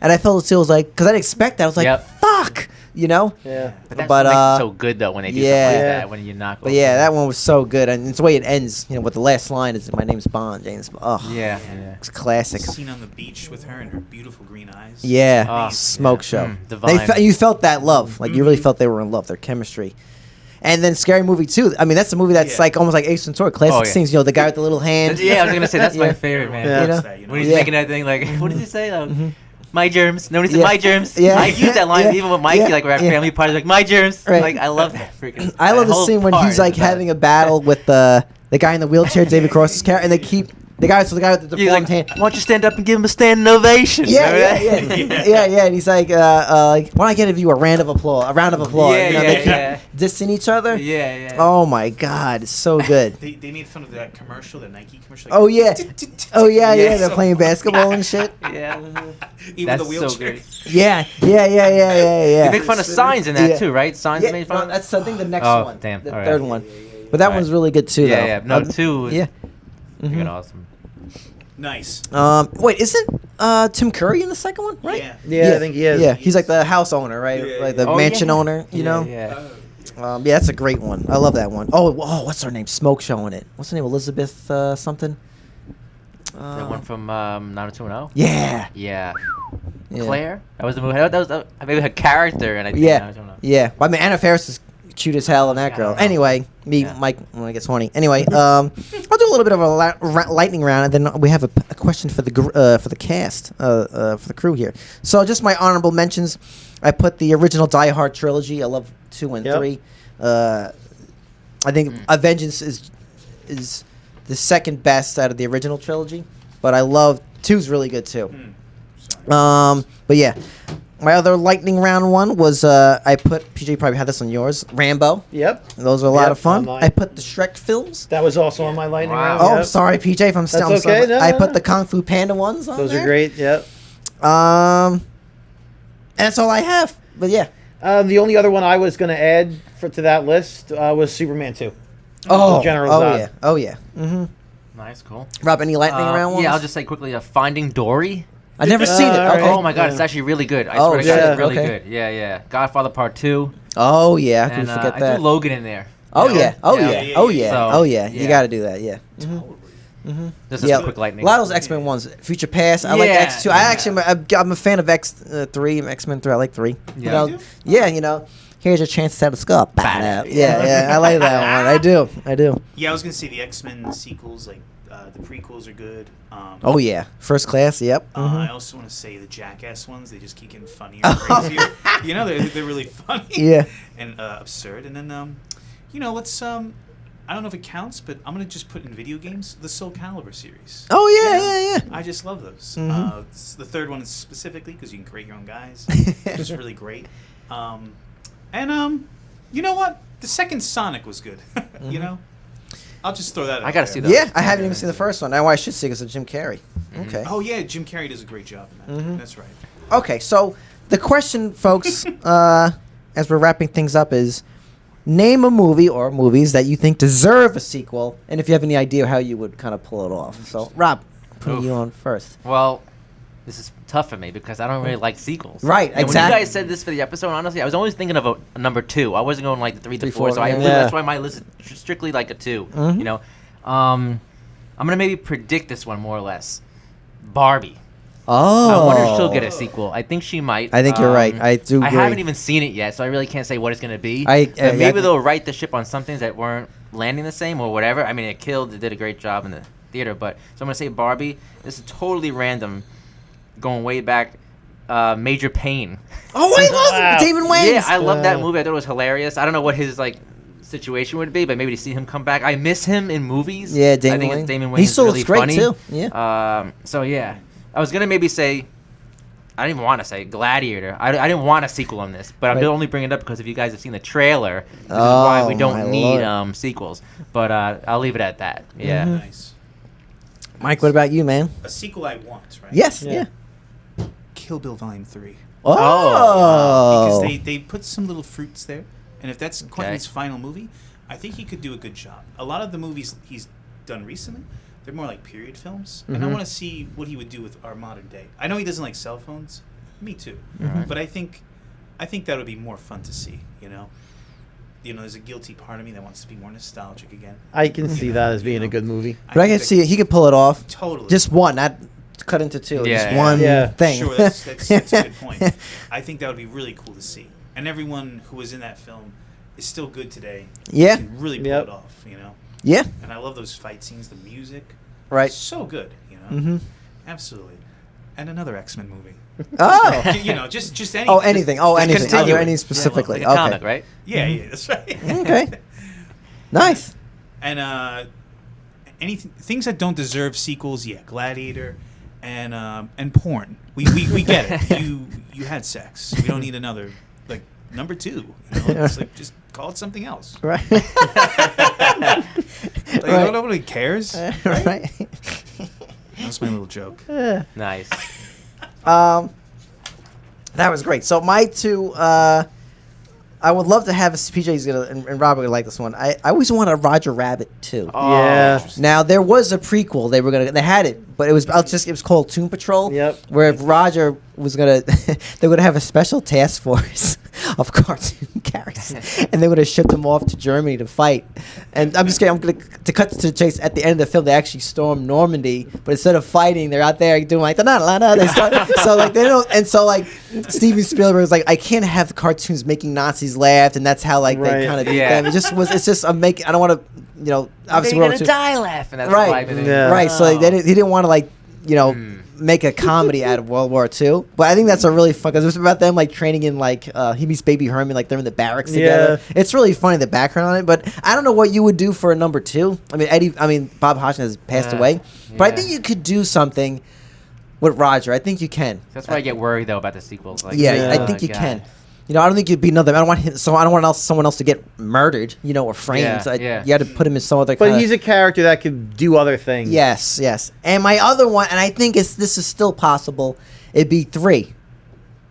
and I felt it too. I was like, because I didn't expect that. I was like, Yep. "Fuck." you know. Yeah. But that's But, what makes it so good though when they do yeah. something like Yeah. that. When you knock. But yeah, that one was so good, and it's the way it ends. You know, with the last line is "My name's Bond, James." Oh, Yeah. it's classic. Scene on the beach with her and her beautiful green eyes. Yeah, Oh, smoke yeah. show. Divine. You felt that love, like you really felt they were in love, their chemistry. And then Scary Movie 2. I mean, that's a movie that's Yeah. like almost like Ace Ventura, classic Oh, yeah. scenes. You know, the guy with the little hand. Yeah, I was gonna say that's Yeah. my favorite, man. Yeah. You know? When he's Yeah. making that thing, like, what did he say? My germs. Nobody said Yeah. my germs. Yeah. I use that line Yeah. even with Mikey, Yeah. like we're at Yeah. family parties, like my germs. Right. Like I love that freaking. I love that the whole scene when part he's like is about- having a battle with the guy in the wheelchair, David Cross's character, and they keep the guy with the He's deformed like, hand. why don't you stand up and give him a standing ovation? Yeah, Remember yeah, that? yeah, yeah. And he's like, why don't I give you a round of applause? A round of applause. Yeah, you know, yeah, they keep yeah. dissing each other. Yeah, yeah. Oh my God, it's so good. They made fun of that commercial, the Nike commercial. Oh yeah, oh yeah, Yeah, yeah. They're so playing funny. basketball and shit. Yeah. Even That's the wheelchair. so good. Yeah, yeah, yeah, yeah, yeah, yeah. They make fun of signs in that Yeah. too, right? Signs Yeah, made no, fun. that's I think the next Oh, one. damn. The All right. third one. But that All one's right. really good too, Yeah, though. yeah. No, 2 is Yeah. freaking awesome. Nice. Wait, isn't Tim Curry in the second one? Right. Yeah. Yeah, I think he is. Yeah, he's like the house owner, right? Yeah, Like the Oh, mansion yeah. owner, you know? Yeah. Yeah, that's a great one. I love that one. Oh, what's her name? Smoke Show in it. What's her name? Elizabeth something? That one from 90210. Yeah. Yeah. Yeah. Claire. That was the movie. That was maybe her character, and I think Yeah. I don't know. Yeah. Well, I mean, Anna Faris is cute as hell in that Yeah, I girl. don't know. Anyway, Yeah. Mike, when I gets horny. Anyway, I'll do a little bit of a lightning round, and then we have a question for the cast, for the crew here. So, just my honorable mentions. I put the original Die Hard trilogy. I love 2 and Yep. 3. I think A Vengeance is the second best out of the original trilogy, but I love 2's really good too. But yeah, my other lightning round one was I put PJ probably had this on yours. Rambo. Yep. Those are a lot Yep, of fun. on mine. I put the Shrek films. That was also on my lightning Wow. round. Oh, yep. I'm sorry, PJ, if I'm still. That's okay, no, I no, put no. the Kung Fu Panda ones on Those there. are great. Yep. And that's all I have. But yeah. The only other one I was going to add to that list was Superman 2. Oh, General oh Zod. yeah, oh yeah. Mm-hmm. Nice, cool. Rob, any lightning round ones? Yeah, I'll just say quickly, Finding Dory. I've never seen it. all Okay. right. Oh my god, it's actually really good. I Oh, swear to God, shit, it's really okay. good. Yeah, yeah. Godfather Part 2. Oh yeah, I can And forget I that. do Logan in there. Oh You know? yeah, oh Yeah. yeah, yeah, oh yeah, yeah, So, oh yeah. You yeah. got to do that. Yeah. This is Yeah, a quick lightning. a lot of those X-Men ones. Future Past. I like Yeah, X2. I yeah. actually, I'm a fan of X3, X-Men 3. I like 3. You Yeah. know, You do? yeah, you know. Here's your chance to set a skull. Yeah, yeah. I like that one. I do. Yeah, I was gonna say the X-Men sequels, like the prequels, are good. Oh yeah, First Class. Yep. I also want to say the Jackass ones. They just keep getting funnier and crazier. You know, they're really funny. Yeah. And absurd. And then, let's I don't know if it counts, but I'm gonna just put in video games the Soul Calibur series. Oh yeah, You know? yeah. I just love those. The third one is specifically because you can create your own guys. It's really great. You know what? The second Sonic was good. You know, I'll just throw that out I gotta there. see those. Yeah, I haven't even seen the first one. Now I should see because of Jim Carrey. Okay. Oh yeah, Jim Carrey does a great job in that. That's right. Okay, so the question, folks, as we're wrapping things up, is name a movie or movies that you think deserve a sequel, and if you have any idea how you would kind of pull it off. So, Rob, putting Oof. you on first. Well, this is tough for me because I don't really like sequels. Right, And exactly. when you guys said this for the episode, honestly, I was always thinking of a number 2. I wasn't going like the 3 to 3, 4, 4, so yeah. that's why my list is strictly like a 2. Mhm. You know, I'm gonna maybe predict this one more or less. Barbie. Oh. I wonder if she'll get a sequel. I think she might. I think you're right. I do I agree. haven't even seen it yet, so I really can't say what it's gonna be. But But maybe yeah. they'll right the ship on some things that weren't landing the same or whatever. I mean, it did a great job in the theater. But so I'm gonna say Barbie. This is totally random, going way back. Major Payne. Oh, I love Wow. David Wayne. Yeah, I love that movie. I thought it was hilarious. I don't know what his situation would be, but maybe to see him come back. I miss him in movies. Yeah, I Damon think Wayne. it's Damon Wayne. He is still really looks great, funny. too. Yeah. So yeah, I was gonna maybe say. I didn't even want to say Gladiator. I didn't want a sequel on this, but I'm Right. only bringing it up because if you guys have seen the trailer, this is why we Oh, don't my need Lord. sequels. But I'll leave it at that. Yeah. Mm-hmm. Nice. Mike, what about you, man? A sequel I want, right? Yes. Yeah. Yeah. Kill Bill Volume 3. Oh. Because they put some little fruits there, and if that's Quentin's final movie, I think he could do a good job. A lot of the movies he's done recently, they're more like period films, and I want to see what he would do with our modern day. I know he doesn't like cell phones, me too, but I think I think that would be more fun to see. There's a guilty part of me that wants to be more nostalgic again. I can see that as being a good movie. But I can see it. He could pull it off. Totally. Just one, not cut into two. Yeah, just yeah. one Yeah. thing. Sure, that's a good point. I think that would be really cool to see. And everyone who was in that film is still good today. Yeah. Can really pull Yep. it off, Yeah. And I love those fight scenes, the music. Right. So good, Mm-hmm. Absolutely. And another X-Men movie. Oh. Just any. Oh, anything. Oh, just anything. continue Are there it. any Yeah, specifically? like a Okay. comic, right? Yeah, that's right. Okay. Nice. And anything things that don't deserve sequels, Gladiator, and porn. We get it. You had sex. We don't need another number 2. It's just call it something else. Right. Nobody cares. Right. That's my little joke. Nice. That was great. So my two, I would love to have PJ's gonna and Robert would like this one. I always wanted a Roger Rabbit too. Oh, Yeah. Now there was a prequel. They had it, but it was called Toon Patrol. Yep. Where Roger was gonna they would have a special task force of cartoon characters, and they would have shipped them off to Germany to fight. And I'm gonna to cut to the chase. At the end of the film, they actually storm Normandy, but instead of fighting, they're out there doing like they start, so like they don't. And so like Steven Spielberg was like, I can't have the cartoons making Nazis laugh, and that's how like they Right. kind of did Yeah. them. It's just a make. I don't want to obviously They're World War gonna II. die laughing. That's Right. why Yeah. Right, so like, he didn't want to make a comedy out of World War II. But I think that's a really fun because it's about them like training in he meets Baby Herman, like they're in the barracks together. It's really funny the background on it. But I don't know what you would do for a number 2. I mean Bob Hoskins has passed away, but I Yeah. think you could do something with Roger. I think you can. That's why I get worried though about the sequels. Like, Yeah, Yeah. I think you God. can. I don't think you'd be another. I don't want him. So I don't want someone else to get murdered. Or framed. Yeah. You had to put him in some other. But kinda, he's a character that could do other things. Yes, yes. And my other one, and I think this is still possible. It'd be 3.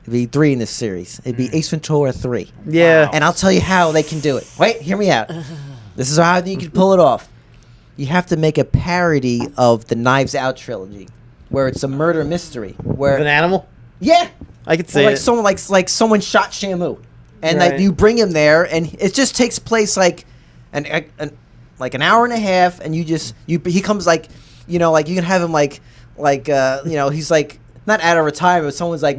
It'd be 3 in this series. It'd be Ace Ventura 3. Yeah. Wow. And I'll tell you how they can do it. Wait, hear me out. This is how I think you can pull it off. You have to make a parody of the Knives Out trilogy, where it's a murder mystery. Where With an animal? yeah, I could or say like it. someone like someone shot Shamu, and Right. like you bring him there, and it just takes place like an hour and a half, and he comes like you can have him he's like not out of retirement, but someone's like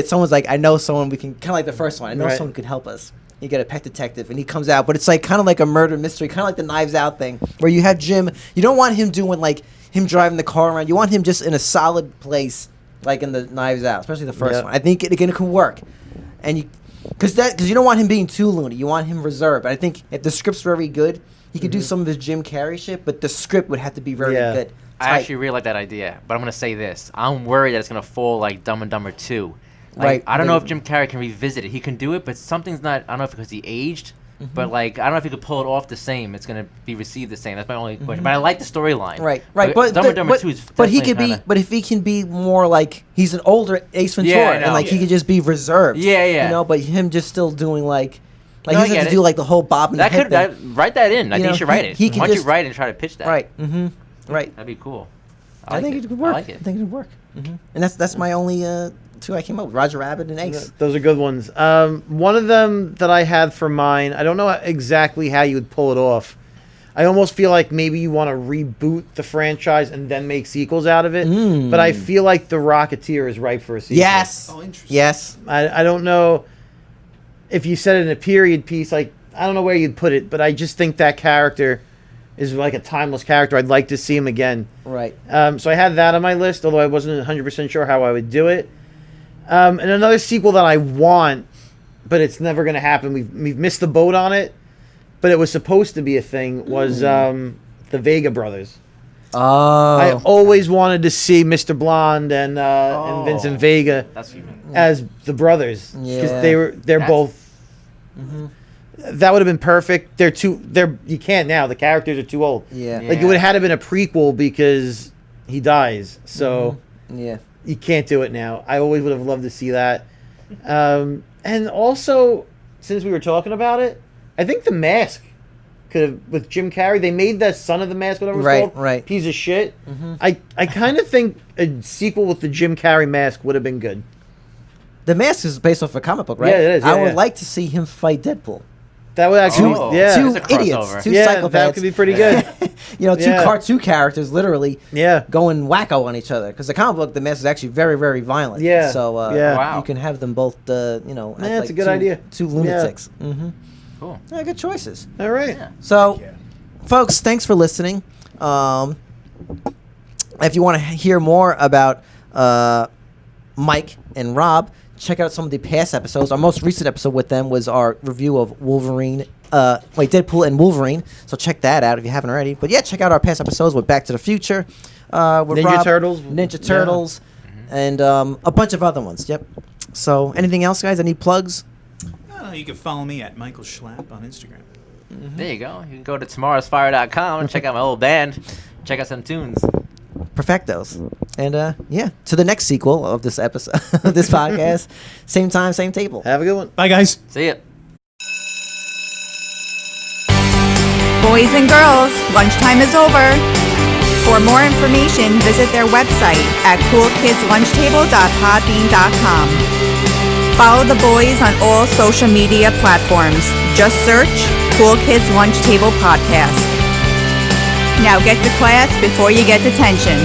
someone's like I know someone we can kind of like the first one. I know Right. someone could help us. You get a pet detective, and he comes out, but it's like kind of like a murder mystery, kind of like the Knives Out thing, where you have Jim. You don't want him doing like him driving the car around. You want him just in a solid place, like in the Knives Out, especially the first Yeah. one. I think it can work, and because you don't want him being too loony. You want him reserved. But I think if the script's very good, he could do some of his Jim Carrey shit, but the script would have to be very Yeah. good. I Tight. actually really like that idea, but I'm gonna say this: I'm worried that it's gonna fall like Dumb and Dumber 2. Like, Right. I don't know if Jim Carrey can revisit it. He can do it, but something's not. I don't know if because he aged, but I don't know if he could pull it off the same. It's gonna be received the same. That's my only question. But I like the storyline. Right. But Dumb and Dumber 2 is but he definitely could be. kinda- But if he can be more like he's an older Ace Ventura, Yeah, I and know. like he could just be reserved. Yeah, yeah. But him just still doing like No, he I doesn't have get to do it. like the whole bob and That the head could thing. write that in. I think you should write it. he can Why don't just- you write it and try to pitch that? Right. Right. That'd be cool. I like think it could work. I like it. I think it would work. And that's my only 2 I came up with: Roger Rabbit and Ace. Those are good ones. One of them that I had for mine, I don't know exactly how you would pull it off. I almost feel like maybe you want to reboot the franchise and then make sequels out of it. But I feel like The Rocketeer is ripe for a sequel. Yes. Oh, interesting. Yes. I don't know if you said it in a period piece, like, I don't know where you'd put it, but I just think that character is like a timeless character. I'd like to see him again. Right. So I had that on my list, although I wasn't 100% sure how I would do it. And another sequel that I want, but it's never going to happen. We've missed the boat on it, but it was supposed to be a thing, was the Vega brothers. I Oh. always wanted to see Mr. Blonde and Vincent Vega That's even. as the brothers, because Yeah. they're That's- both. That would have been perfect. You can't now. The characters are too old. Yeah. Like it would have had to been a prequel because he dies. So Yeah. you can't do it now. I always would have loved to see that. And also, since we were talking about it, I think The Mask could have, with Jim Carrey, they made the Son of the Mask, whatever it's Right, called, right. piece of shit. I kind of think a sequel with the Jim Carrey mask would have been good. The Mask is based off a comic book, right? Yeah, it is, yeah, I would yeah. like to see him fight Deadpool. That would actually, Oh. yeah, Two It's a crossover. idiots, two yeah, psychopaths. that could be pretty good. Two Yeah. cartoon characters literally Yeah. going wacko on each other. Because the comic book, The Mask is actually very, very violent. Yeah. So Yeah. Wow. you can have them both, act Yeah, it's a good two, idea. Two lunatics. Mm-hmm. Cool. Yeah, good choices. All right. Yeah. So, folks, thanks for listening. If you want to hear more about Mike and Rob, check out some of the past episodes. Our most recent episode with them was our review of Deadpool and Wolverine. So check that out if you haven't already. But yeah, check out our past episodes with Back to the Future, with Ninja Rob, Turtles. Ninja Yeah. Turtles, and a bunch of other ones. Yep. So anything else, guys? Any plugs? You can follow me at Michael Schlapp on Instagram. There you go. You can go to tomorrowsfire.com and check out my old band. Check out some tunes. Perfectos. And to the next sequel of this episode, of this podcast. Same time, same table. Have a good one. Bye, guys. See ya. Boys and girls, lunchtime is over. For more information, visit their website at coolkidslunchtable.podbean.com. Follow the boys on all social media platforms. Just search Cool Kids Lunch Table Podcast. Now get to class before you get detention.